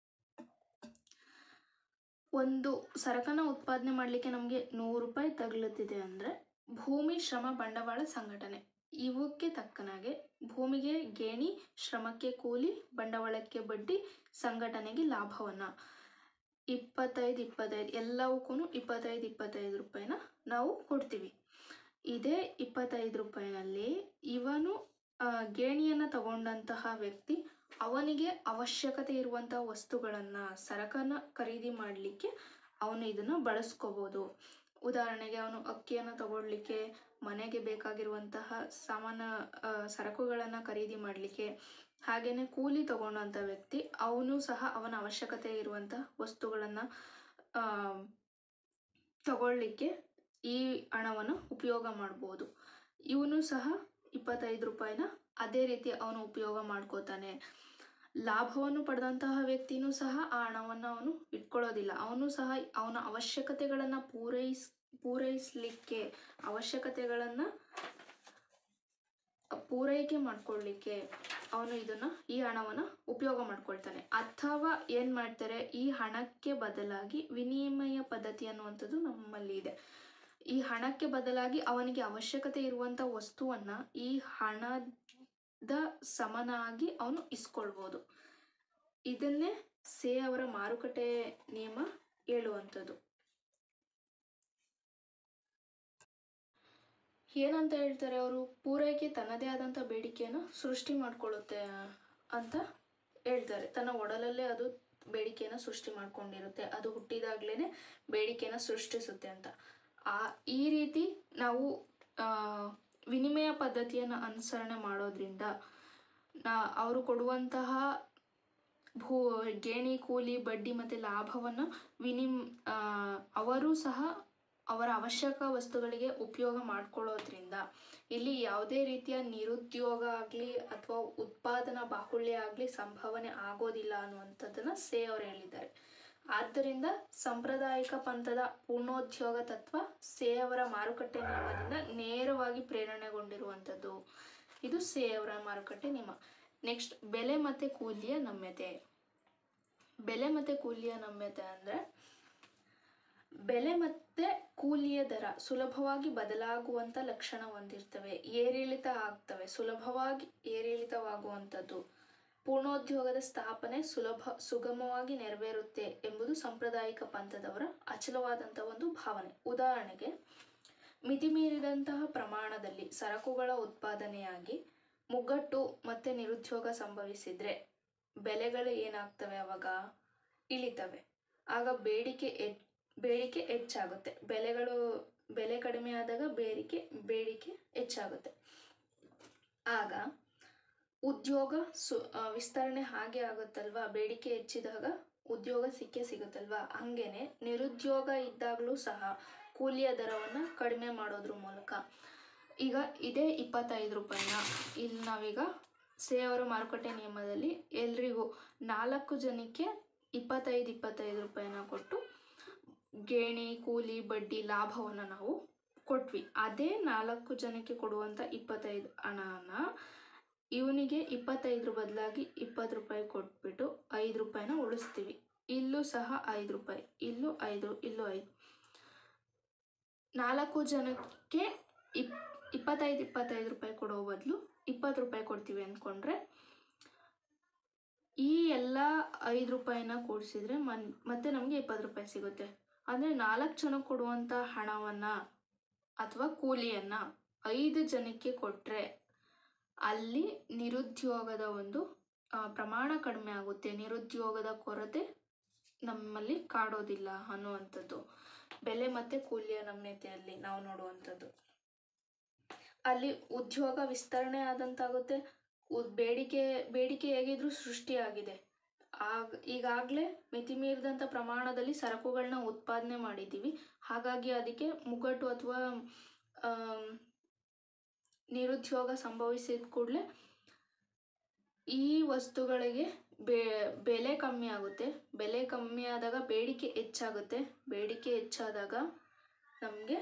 ಒಂದು ಸರಕನ್ನು ಉತ್ಪಾದನೆ ಮಾಡಲಿಕ್ಕೆ ನಮಗೆ 100 ರೂಪಾಯಿ ತಗಲುತ್ತಿದೆ ಅಂದರೆ ಭೂಮಿ, ಶ್ರಮ, ಬಂಡವಾಳ, ಸಂಘಟನೆ ಇವಕ್ಕೆ ತಕ್ಕನಾಗೆ ಭೂಮಿಗೆ ಗೇಣಿ, ಶ್ರಮಕ್ಕೆ ಕೂಲಿ, ಬಂಡವಾಳಕ್ಕೆ ಬಡ್ಡಿ, ಸಂಘಟನೆಗೆ ಲಾಭವನ್ನು 25 ಎಲ್ಲವಕ್ಕೂ 25 ರೂಪಾಯಿನ ನಾವು ಕೊಡ್ತೀವಿ. ಇದೇ 25 ರೂಪಾಯಿನಲ್ಲಿ ಇವನು ಗೇಣಿಯನ್ನು ತಗೊಂಡಂತಹ ವ್ಯಕ್ತಿ ಅವನಿಗೆ ಅವಶ್ಯಕತೆ ಇರುವಂಥ ವಸ್ತುಗಳನ್ನು, ಸರಕನ್ನು ಖರೀದಿ ಮಾಡಲಿಕ್ಕೆ ಅವನು ಇದನ್ನು ಬಳಸ್ಕೋಬೋದು. ಉದಾಹರಣೆಗೆ ಅವನು ಅಕ್ಕಿಯನ್ನು ತಗೊಳ್ಳಿಕ್ಕೆ, ಮನೆಗೆ ಬೇಕಾಗಿರುವಂತಹ ಸರಕುಗಳನ್ನು ಖರೀದಿ ಮಾಡಲಿಕ್ಕೆ, ಹಾಗೆಯೇ ಕೂಲಿ ತಗೊಂಡಂಥ ವ್ಯಕ್ತಿ ಅವನು ಸಹ ಅವನ ಅವಶ್ಯಕತೆ ಇರುವಂಥ ವಸ್ತುಗಳನ್ನು ತಗೊಳ್ಳಿಕ್ಕೆ ಈ ಹಣವನ್ನು ಉಪಯೋಗ ಮಾಡ್ಬೋದು. ಇವನು ಸಹ 25 ರೂಪಾಯಿನ ಅದೇ ರೀತಿ ಅವನು ಉಪಯೋಗ ಮಾಡ್ಕೋತಾನೆ. ಲಾಭವನ್ನು ಪಡೆದಂತಹ ವ್ಯಕ್ತಿನೂ ಸಹ ಆ ಹಣವನ್ನು ಅವನು ಇಟ್ಕೊಳ್ಳೋದಿಲ್ಲ. ಅವನು ಸಹ ಅವನ ಅವಶ್ಯಕತೆಗಳನ್ನು ಪೂರೈಸಲಿಕ್ಕೆ ಅವಶ್ಯಕತೆಗಳನ್ನು ಪೂರೈಕೆ ಮಾಡ್ಕೊಳ್ಳಿಕ್ಕೆ ಅವನು ಈ ಹಣವನ್ನು ಉಪಯೋಗ ಮಾಡ್ಕೊಳ್ತಾನೆ. ಅಥವಾ ಏನು ಮಾಡ್ತಾರೆ, ಈ ಹಣಕ್ಕೆ ಬದಲಾಗಿ ವಿನಿಮಯ ಪದ್ಧತಿ ಅನ್ನುವಂಥದ್ದು ನಮ್ಮಲ್ಲಿ ಇದೆ. ಈ ಹಣಕ್ಕೆ ಬದಲಾಗಿ ಅವನಿಗೆ ಅವಶ್ಯಕತೆ ಇರುವಂಥ ವಸ್ತುವನ್ನು ಈ ಹಣದ ಸಮನಾಗಿ ಅವನು ಇಸ್ಕೊಳ್ಬೋದು. ಇದನ್ನೇ ಸೇ ಅವರ ಮಾರುಕಟ್ಟೆ ನಿಯಮ ಹೇಳುವಂಥದ್ದು. ಏನಂತ ಹೇಳ್ತಾರೆ ಅವರು, ಪೂರೈಕೆ ತನ್ನದೇ ಆದಂಥ ಬೇಡಿಕೆಯನ್ನು ಸೃಷ್ಟಿ ಮಾಡ್ಕೊಳ್ಳುತ್ತೆ ಅಂತ ಹೇಳ್ತಾರೆ. ತನ್ನ ಒಡಲಲ್ಲೇ ಅದು ಬೇಡಿಕೆಯನ್ನು ಸೃಷ್ಟಿ ಮಾಡ್ಕೊಂಡಿರುತ್ತೆ. ಅದು ಹುಟ್ಟಿದಾಗ್ಲೇ ಬೇಡಿಕೆಯನ್ನು ಸೃಷ್ಟಿಸುತ್ತೆ ಅಂತ. ಈ ರೀತಿ ನಾವು ವಿನಿಮಯ ಪದ್ಧತಿಯನ್ನು ಅನುಸರಣೆ ಮಾಡೋದ್ರಿಂದ ಅವರು ಕೊಡುವಂತಹ ಗೇಣಿ, ಕೂಲಿ, ಬಡ್ಡಿ ಮತ್ತು ಲಾಭವನ್ನು ಅವರು ಸಹ ಅವರ ಅವಶ್ಯಕ ವಸ್ತುಗಳಿಗೆ ಉಪಯೋಗ ಮಾಡ್ಕೊಳ್ಳೋದ್ರಿಂದ ಇಲ್ಲಿ ಯಾವುದೇ ರೀತಿಯ ನಿರುದ್ಯೋಗ ಆಗಲಿ ಅಥವಾ ಉತ್ಪಾದನಾ ಬಾಹುಳ್ಯ ಆಗಲಿ ಸಂಭಾವನೆ ಆಗೋದಿಲ್ಲ ಅನ್ನುವಂಥದ್ದನ್ನು ಸೇ ಅವರು ಹೇಳಿದ್ದಾರೆ. ಆದ್ದರಿಂದ ಸಾಂಪ್ರದಾಯಿಕ ಪಂಥದ ಪೂರ್ಣೋದ್ಯೋಗ ತತ್ವ ಸೇ ಅವರ ಮಾರುಕಟ್ಟೆ ನಿಯಮದಿಂದ ನೇರವಾಗಿ ಪ್ರೇರಣೆಗೊಂಡಿರುವಂಥದ್ದು. ಇದು ಸೇ ಅವರ ಮಾರುಕಟ್ಟೆ ನಿಯಮ. ನೆಕ್ಸ್ಟ್, ಬೆಲೆ ಮತ್ತು ಕೂಲಿಯ ನಮ್ಯತೆ. ಬೆಲೆ ಮತ್ತು ಕೂಲಿಯ ನಮ್ಯತೆ ಅಂದರೆ, ಬೆಲೆ ಮತ್ತು ಕೂಲಿಯ ದರ ಸುಲಭವಾಗಿ ಬದಲಾಗುವಂಥ ಲಕ್ಷಣ ಹೊಂದಿರ್ತವೆ, ಏರಿಳಿತ ಆಗ್ತವೆ, ಸುಲಭವಾಗಿ ಏರಿಳಿತವಾಗುವಂಥದ್ದು. ಪೂರ್ಣೋದ್ಯೋಗದ ಸ್ಥಾಪನೆ ಸುಗಮವಾಗಿ ನೆರವೇರುತ್ತೆ ಎಂಬುದು ಸಾಂಪ್ರದಾಯಿಕ ಪಂಥದವರ ಅಚಲವಾದಂಥ ಒಂದು ಭಾವನೆ. ಉದಾಹರಣೆಗೆ, ಮಿತಿಮೀರಿದಂತಹ ಪ್ರಮಾಣದಲ್ಲಿ ಸರಕುಗಳ ಉತ್ಪಾದನೆಯಾಗಿ ಮುಗ್ಗಟ್ಟು ಮತ್ತು ನಿರುದ್ಯೋಗ ಸಂಭವಿಸಿದರೆ ಬೆಲೆಗಳು ಏನಾಗ್ತವೆ, ಅವಾಗ ಇಳಿತವೆ. ಆಗ ಬೇಡಿಕೆ ಹೆಚ್ಚಾಗುತ್ತೆ. ಬೆಲೆ ಕಡಿಮೆ ಆದಾಗ ಬೇಡಿಕೆ ಹೆಚ್ಚಾಗುತ್ತೆ. ಆಗ ಉದ್ಯೋಗ ವಿಸ್ತರಣೆ ಹಾಗೆ ಆಗುತ್ತಲ್ವಾ. ಬೇಡಿಕೆ ಹೆಚ್ಚಿದಾಗ ಉದ್ಯೋಗ ಸಿಗುತ್ತಲ್ವಾ. ಹಂಗೇನೆ ನಿರುದ್ಯೋಗ ಇದ್ದಾಗಲೂ ಸಹ ಕೂಲಿಯ ದರವನ್ನು ಕಡಿಮೆ ಮಾಡೋದ್ರ ಮೂಲಕ, ಈಗ ಇದೇ 25 ರೂಪಾಯಿನ ಇಲ್ಲಿ ನಾವೀಗ ಸೇ ಅವರ ಮಾರುಕಟ್ಟೆ ನಿಯಮದಲ್ಲಿ ಎಲ್ರಿಗೂ 4 ಜನಕ್ಕೆ 25 ರೂಪಾಯಿನ ಕೊಟ್ಟು ಗೇಣಿ, ಕೂಲಿ, ಬಡ್ಡಿ, ಲಾಭವನ್ನು ನಾವು ಕೊಟ್ವಿ. ಅದೇ 4 ಜನಕ್ಕೆ ಕೊಡುವಂಥ 25 ಹಣನ ಇವನಿಗೆ 25 ಬದಲಾಗಿ 20 ರೂಪಾಯಿ ಕೊಟ್ಬಿಟ್ಟು 5 ರೂಪಾಯಿನ ಉಳಿಸ್ತೀವಿ. ಇಲ್ಲೂ ಸಹ 5 ರೂಪಾಯಿ, ಇಲ್ಲೂ 5, ಇಲ್ಲೂ 5. 4 ಜನಕ್ಕೆ 25 ರೂಪಾಯಿ ಕೊಡೋ ಬದಲು 20 ರೂಪಾಯಿ ಕೊಡ್ತೀವಿ ಅಂದ್ಕೊಂಡ್ರೆ ಈ ಎಲ್ಲ 5 ರೂಪಾಯಿನ ಕೂಡಿಸಿದ್ರೆ ಮತ್ತೆ ನಮಗೆ 20 ರೂಪಾಯಿ ಸಿಗುತ್ತೆ. ಅಂದರೆ 4 ಜನಕ್ಕೆ ಕೊಡುವಂಥ ಹಣವನ್ನು ಅಥವಾ ಕೂಲಿಯನ್ನು 5 ಜನಕ್ಕೆ ಕೊಟ್ಟರೆ ಅಲ್ಲಿ ನಿರುದ್ಯೋಗದ ಒಂದು ಪ್ರಮಾಣ ಕಡಿಮೆ ಆಗುತ್ತೆ. ನಿರುದ್ಯೋಗದ ಕೊರತೆ ನಮ್ಮಲ್ಲಿ ಕಾಡೋದಿಲ್ಲ ಅನ್ನುವಂಥದ್ದು ಬೆಲೆ ಮತ್ತು ಕೂಲಿಯ ನಮ್ಯತೆಯಲ್ಲಿ ನಾವು ನೋಡುವಂಥದ್ದು. ಅಲ್ಲಿ ಉದ್ಯೋಗ ವಿಸ್ತರಣೆ ಆದಂತಾಗುತ್ತೆ. ಬೇಡಿಕೆ ಹೇಗಿದ್ರೂ ಸೃಷ್ಟಿಯಾಗಿದೆ. ಈಗಾಗಲೇ ಮಿತಿಮೀರಿದಂಥ ಪ್ರಮಾಣದಲ್ಲಿ ಸರಕುಗಳನ್ನ ಉತ್ಪಾದನೆ ಮಾಡಿದ್ದೀವಿ. ಹಾಗಾಗಿ ಅದಕ್ಕೆ ಮುಗ್ಗಟ್ಟು ಅಥವಾ ನಿರುದ್ಯೋಗ ಸಂಭವಿಸಿದ ಕೂಡಲೇ ಈ ವಸ್ತುಗಳಿಗೆ ಬೆಲೆ ಕಮ್ಮಿ ಆಗುತ್ತೆ. ಬೆಲೆ ಕಮ್ಮಿ ಆದಾಗ ಬೇಡಿಕೆ ಹೆಚ್ಚಾಗುತ್ತೆ. ಬೇಡಿಕೆ ಹೆಚ್ಚಾದಾಗ ನಮಗೆ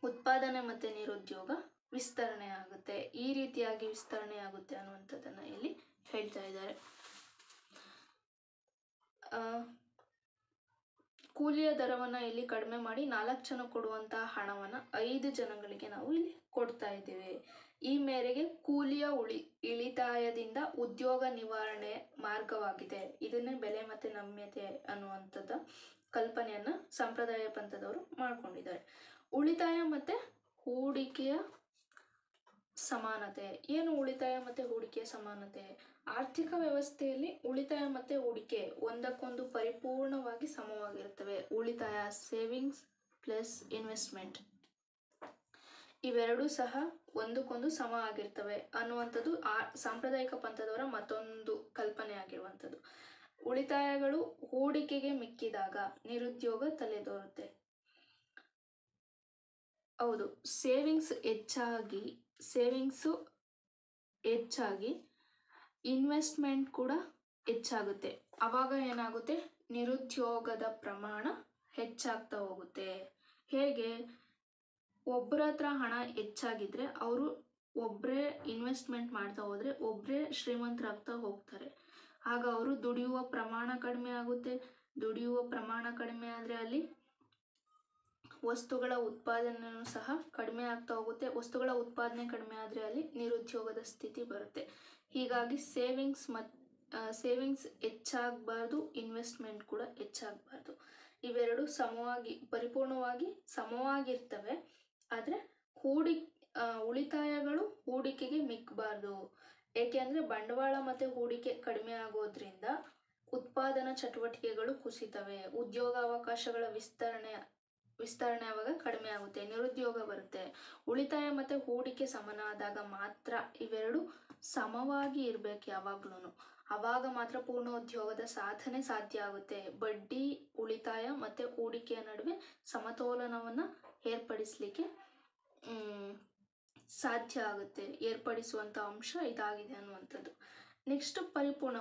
ಉತ್ಪಾದನೆ ಮತ್ತು ನಿರುದ್ಯೋಗ ವಿಸ್ತರಣೆ ಆಗುತ್ತೆ. ಈ ರೀತಿಯಾಗಿ ವಿಸ್ತರಣೆ ಆಗುತ್ತೆ ಅನ್ನುವಂಥದ್ದನ್ನು ಇಲ್ಲಿ ಹೇಳ್ತಾ ಇದ್ದಾರೆ. ಕೂಲಿಯ ದರವನ್ನು ಇಲ್ಲಿ ಕಡಿಮೆ ಮಾಡಿ 4 ಜನ ಕೊಡುವಂತಹ ಹಣವನ್ನು 5 ಜನಗಳಿಗೆ ನಾವು ಇಲ್ಲಿ ಕೊಡ್ತಾ ಇದ್ದೇವೆ. ಈ ಮೇರೆಗೆ ಕೂಲಿಯ ಇಳಿತಾಯದಿಂದ ಉದ್ಯೋಗ ನಿವಾರಣೆ ಮಾರ್ಗವಾಗಿದೆ. ಇದನ್ನೇ ಬೆಲೆ ಮತ್ತು ನಮ್ಯತೆ ಅನ್ನುವಂಥದ್ದ ಕಲ್ಪನೆಯನ್ನು ಸಂಪ್ರದಾಯ ಪಂಥದವರು ಮಾಡ್ಕೊಂಡಿದ್ದಾರೆ. ಉಳಿತಾಯ ಮತ್ತು ಹೂಡಿಕೆಯ ಸಮಾನತೆ. ಏನು ಉಳಿತಾಯ ಮತ್ತು ಹೂಡಿಕೆಯ ಸಮಾನತೆ? ಆರ್ಥಿಕ ವ್ಯವಸ್ಥೆಯಲ್ಲಿ ಉಳಿತಾಯ ಮತ್ತು ಹೂಡಿಕೆ ಒಂದಕ್ಕೊಂದು ಪರಿಪೂರ್ಣವಾಗಿ ಸಮವಾಗಿರುತ್ತವೆ. ಉಳಿತಾಯ ಸೇವಿಂಗ್ಸ್ ಪ್ಲಸ್ ಇನ್ವೆಸ್ಟ್ಮೆಂಟ್ ಇವೆರಡೂ ಸಹ ಒಂದಕ್ಕೊಂದು ಸಮ ಆಗಿರ್ತವೆ ಅನ್ನುವಂಥದ್ದು ಸಾಂಪ್ರದಾಯಿಕ ಪಂಥದವರ ಮತ್ತೊಂದು ಕಲ್ಪನೆ ಆಗಿರುವಂಥದ್ದು. ಉಳಿತಾಯಗಳು ಹೂಡಿಕೆಗೆ ಮಿಕ್ಕಿದಾಗ ನಿರುದ್ಯೋಗ ತಲೆದೋರುತ್ತೆ. ಹೌದು, ಸೇವಿಂಗ್ಸು ಹೆಚ್ಚಾಗಿ ಇನ್ವೆಸ್ಟ್ಮೆಂಟ್ ಕೂಡ ಹೆಚ್ಚಾಗುತ್ತೆ. ಆವಾಗ ಏನಾಗುತ್ತೆ, ನಿರುದ್ಯೋಗದ ಪ್ರಮಾಣ ಹೆಚ್ಚಾಗ್ತಾ ಹೋಗುತ್ತೆ. ಹೇಗೆ, ಒಬ್ಬರ ಹತ್ರ ಹಣ ಹೆಚ್ಚಾಗಿದ್ರೆ ಅವರು ಒಬ್ಬರೇ ಇನ್ವೆಸ್ಟ್ಮೆಂಟ್ ಮಾಡ್ತಾ ಹೋದರೆ ಒಬ್ಬರೇ ಶ್ರೀಮಂತರಾಗ್ತಾ ಹೋಗ್ತಾರೆ. ಆಗ ಅವರು ದುಡಿಯುವ ಪ್ರಮಾಣ ಕಡಿಮೆ ಆಗುತ್ತೆ. ದುಡಿಯುವ ಪ್ರಮಾಣ ಕಡಿಮೆ ಆದರೆ ಅಲ್ಲಿ ವಸ್ತುಗಳ ಉತ್ಪಾದನೆಯೂ ಸಹ ಕಡಿಮೆ ಆಗ್ತಾ ಹೋಗುತ್ತೆ. ವಸ್ತುಗಳ ಉತ್ಪಾದನೆ ಕಡಿಮೆ ಆದರೆ ಅಲ್ಲಿ ನಿರುದ್ಯೋಗದ ಸ್ಥಿತಿ ಬರುತ್ತೆ. ಹೀಗಾಗಿ ಸೇವಿಂಗ್ಸ್ ಹೆಚ್ಚಾಗಬಾರ್ದು, ಇನ್ವೆಸ್ಟ್ಮೆಂಟ್ ಕೂಡ ಹೆಚ್ಚಾಗಬಾರ್ದು. ಇವೆರಡು ಪರಿಪೂರ್ಣವಾಗಿ ಸಮವಾಗಿರ್ತವೆ. ಆದರೆ ಉಳಿತಾಯಗಳು ಹೂಡಿಕೆಗೆ ಮಿಕ್ಕಬಾರ್ದು. ಏಕೆಂದರೆ ಬಂಡವಾಳ ಮತ್ತು ಹೂಡಿಕೆ ಕಡಿಮೆ ಆಗೋದ್ರಿಂದ ಉತ್ಪಾದನಾ ಚಟುವಟಿಕೆಗಳು ಕುಸಿತವೆ. ಉದ್ಯೋಗಾವಕಾಶಗಳ ವಿಸ್ತರಣೆ ಆವಾಗ ಕಡಿಮೆ ಆಗುತ್ತೆ, ನಿರುದ್ಯೋಗ ಬರುತ್ತೆ. ಉಳಿತಾಯ ಮತ್ತು ಹೂಡಿಕೆ ಸಮನಾದಾಗ ಮಾತ್ರ, ಇವೆರಡು ಸಮವಾಗಿ ಇರಬೇಕು ಯಾವಾಗ್ಲೂ. ಆವಾಗ ಮಾತ್ರ ಪೂರ್ಣೋದ್ಯೋಗದ ಸಾಧನೆ ಸಾಧ್ಯ ಆಗುತ್ತೆ. ಬಡ್ಡಿ, ಉಳಿತಾಯ ಮತ್ತು ಹೂಡಿಕೆಯ ನಡುವೆ ಸಮತೋಲನವನ್ನು ಏರ್ಪಡಿಸಲಿಕ್ಕೆ ಸಾಧ್ಯ ಆಗುತ್ತೆ. ಏರ್ಪಡಿಸುವಂಥ ಅಂಶ ಇದಾಗಿದೆ ಅನ್ನುವಂಥದ್ದು. ನೆಕ್ಸ್ಟ್ ಪರಿಪೂರ್ಣ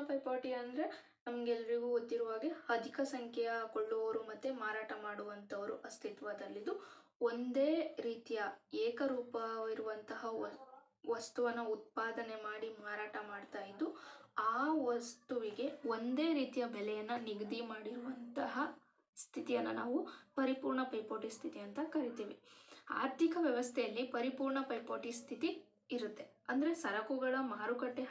ಪೈಪೋಟಿ ಅಂದರೆ ನಮಗೆಲ್ರಿಗೂ ಗೊತ್ತಿರುವ ಹಾಗೆ ಅಧಿಕ ಸಂಖ್ಯೆಯ ಕೊಳ್ಳುವವರು ಮತ್ತು ಮಾರಾಟ ಮಾಡುವಂಥವರು ಅಸ್ತಿತ್ವದಲ್ಲಿದ್ದು ಒಂದೇ ರೀತಿಯ ಏಕರೂಪವಿರುವಂತಹ ವಸ್ತುವನ್ನು ಉತ್ಪಾದನೆ ಮಾಡಿ ಮಾರಾಟ ಮಾಡ್ತಾ ಇದ್ದು ಆ ವಸ್ತುವಿಗೆ ಒಂದೇ ರೀತಿಯ ಬೆಲೆಯನ್ನು ನಿಗದಿ ಮಾಡಿರುವಂತಹ ಸ್ಥಿತಿಯನ್ನು ನಾವು ಪರಿಪೂರ್ಣ ಪೈಪೋಟಿ ಸ್ಥಿತಿ ಅಂತ ಕರಿತೀವಿ. ಆರ್ಥಿಕ ವ್ಯವಸ್ಥೆಯಲ್ಲಿ ಪರಿಪೂರ್ಣ ಪೈಪೋಟಿ ಸ್ಥಿತಿ ಇರುತ್ತೆ. ಅಂದರೆ ಸರಕುಗಳ ಮಾರುಕಟ್ಟೆ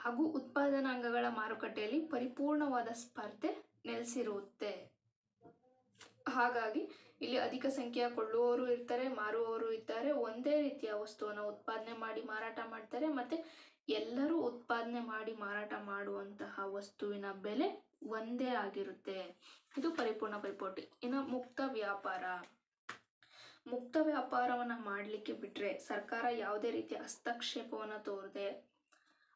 ಹಾಗೂ ಉತ್ಪಾದನಾಂಗಗಳ ಮಾರುಕಟ್ಟೆಯಲ್ಲಿ ಪರಿಪೂರ್ಣವಾದ ಸ್ಪರ್ಧೆ ನೆಲೆಸಿರುತ್ತೆ. ಹಾಗಾಗಿ ಇಲ್ಲಿ ಅಧಿಕ ಸಂಖ್ಯೆಯ ಕೊಳ್ಳುವವರು ಇರ್ತಾರೆ, ಮಾರುವವರು ಇರ್ತಾರೆ. ಒಂದೇ ರೀತಿಯ ವಸ್ತುವನ್ನು ಉತ್ಪಾದನೆ ಮಾಡಿ ಮಾರಾಟ ಮಾಡ್ತಾರೆ ಮತ್ತು ಎಲ್ಲರೂ ಉತ್ಪಾದನೆ ಮಾಡಿ ಮಾರಾಟ ಮಾಡುವಂತಹ ವಸ್ತುವಿನ ಬೆಲೆ ಒಂದೇ ಆಗಿರುತ್ತೆ. ಇದು ಪರಿಪೂರ್ಣ ಪೈಪೋಟಿ. ಇನ್ನು ಮುಕ್ತ ವ್ಯಾಪಾರವನ್ನು ಮಾಡಲಿಕ್ಕೆ ಬಿಟ್ಟರೆ, ಸರ್ಕಾರ ಯಾವುದೇ ರೀತಿಯ ಹಸ್ತಕ್ಷೇಪವನ್ನು ತೋರದೆ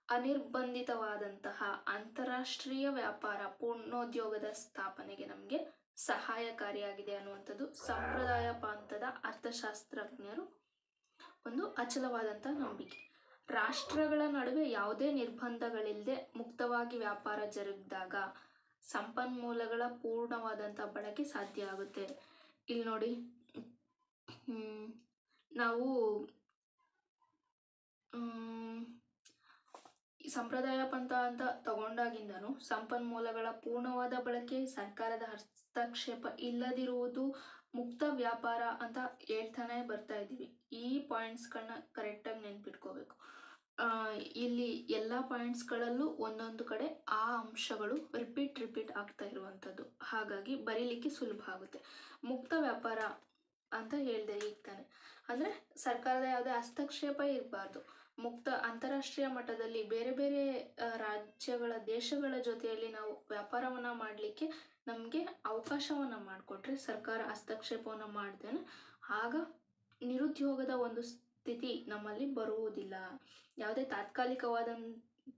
ಅನಿರ್ಬಂಧಿತವಾದಂತಹ ಅಂತಾರಾಷ್ಟ್ರೀಯ ವ್ಯಾಪಾರ ಪೂರ್ಣೋದ್ಯೋಗದ ಸ್ಥಾಪನೆಗೆ ನಮಗೆ ಸಹಾಯಕಾರಿಯಾಗಿದೆ ಅನ್ನುವಂಥದ್ದು ಸಂಪ್ರದಾಯ ಪಂಥದ ಅರ್ಥಶಾಸ್ತ್ರಜ್ಞರು ಒಂದು ಅಚಲವಾದಂಥ ನಂಬಿಕೆ. ರಾಷ್ಟ್ರಗಳ ನಡುವೆ ಯಾವುದೇ ನಿರ್ಬಂಧಗಳಿಲ್ಲದೆ ಮುಕ್ತವಾಗಿ ವ್ಯಾಪಾರ ಜರುಗಿದಾಗ ಸಂಪನ್ಮೂಲಗಳ ಪೂರ್ಣವಾದಂಥ ಬಳಕೆ ಸಾಧ್ಯ ಆಗುತ್ತೆ. ಇಲ್ಲಿ ನೋಡಿ, ನಾವು ಸಂಪ್ರದಾಯ ಪಂಥ ಅಂತ ತಗೊಂಡಾಗಿಂದನೂ ಸಂಪನ್ಮೂಲಗಳ ಪೂರ್ಣವಾದ ಬಳಕೆ, ಸರ್ಕಾರದ ಹಸ್ತಕ್ಷೇಪ ಇಲ್ಲದಿರುವುದು, ಮುಕ್ತ ವ್ಯಾಪಾರ ಅಂತ ಹೇಳ್ತಾನೆ ಬರ್ತಾ ಇದ್ದೀವಿ. ಈ ಪಾಯಿಂಟ್ಸ್ಗಳನ್ನ ಕರೆಕ್ಟಾಗಿ ನೆನ್ಪಿಟ್ಕೋಬೇಕು. ಇಲ್ಲಿ ಎಲ್ಲ ಪಾಯಿಂಟ್ಸ್ಗಳಲ್ಲೂ ಒಂದೊಂದು ಕಡೆ ಆ ಅಂಶಗಳು ರಿಪೀಟ್ ಆಗ್ತಾ ಇರುವಂಥದ್ದು. ಹಾಗಾಗಿ ಬರೀಲಿಕ್ಕೆ ಸುಲಭ ಆಗುತ್ತೆ. ಮುಕ್ತ ವ್ಯಾಪಾರ ಅಂತ ಹೇಳಿದೆ ಈಗ ತಾನೆ. ಅಂದರೆ ಸರ್ಕಾರದ ಯಾವುದೇ ಹಸ್ತಕ್ಷೇಪ ಇರಬಾರ್ದು. ಮುಕ್ತ ಅಂತಾರಾಷ್ಟ್ರೀಯ ಮಟ್ಟದಲ್ಲಿ ಬೇರೆ ಬೇರೆ ರಾಜ್ಯಗಳ ದೇಶಗಳ ಜೊತೆಯಲ್ಲಿ ನಾವು ವ್ಯಾಪಾರವನ್ನು ಮಾಡಲಿಕ್ಕೆ ನಮಗೆ ಅವಕಾಶವನ್ನು ಮಾಡಿಕೊಟ್ರೆ, ಸರ್ಕಾರ ಹಸ್ತಕ್ಷೇಪವನ್ನು ಮಾಡ್ದೇನೆ, ಆಗ ನಿರುದ್ಯೋಗದ ಒಂದು ಸ್ಥಿತಿ ನಮ್ಮಲ್ಲಿ ಬರುವುದಿಲ್ಲ. ಯಾವುದೇ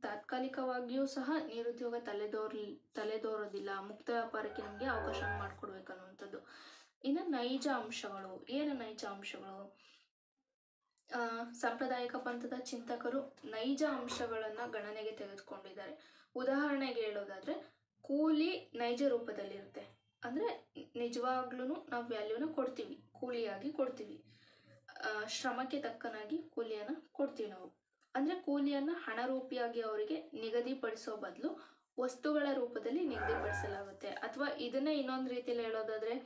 ತಾತ್ಕಾಲಿಕವಾಗಿಯೂ ಸಹ ನಿರುದ್ಯೋಗ ತಲೆದೋರೋದಿಲ್ಲ. ಮುಕ್ತ ವ್ಯಾಪಾರಕ್ಕೆ ನಮಗೆ ಅವಕಾಶ ಮಾಡಿಕೊಡ್ಬೇಕನ್ನುವಂಥದ್ದು. ಇನ್ನು ನೈಜ ಅಂಶಗಳು. ಏನು ನೈಜ ಅಂಶಗಳು? ಸಾಂಪ್ರದಾಯಿಕ ಪಂಥದ ಚಿಂತಕರು ನೈಜ ಅಂಶಗಳನ್ನು ಗಣನೆಗೆ ತೆಗೆದುಕೊಂಡಿದ್ದಾರೆ. ಉದಾಹರಣೆಗೆ ಹೇಳೋದಾದರೆ, ಕೂಲಿ ನೈಜ ರೂಪದಲ್ಲಿರುತ್ತೆ. ಅಂದರೆ ನಿಜವಾಗ್ಲೂ ನಾವು ವ್ಯಾಲ್ಯೂನ ಕೊಡ್ತೀವಿ, ಕೂಲಿಯಾಗಿ ಕೊಡ್ತೀವಿ. ಶ್ರಮಕ್ಕೆ ತಕ್ಕನಾಗಿ ಕೂಲಿಯನ್ನು ಕೊಡ್ತೀವಿ ನಾವು. ಅಂದರೆ ಕೂಲಿಯನ್ನು ಹಣರೂಪಿಯಾಗಿ ಅವರಿಗೆ ನಿಗದಿಪಡಿಸೋ ಬದಲು ವಸ್ತುಗಳ ರೂಪದಲ್ಲಿ ನಿಗದಿಪಡಿಸಲಾಗುತ್ತೆ. ಅಥವಾ ಇದನ್ನೇ ಇನ್ನೊಂದು ರೀತಿಯಲ್ಲಿ ಹೇಳೋದಾದರೆ,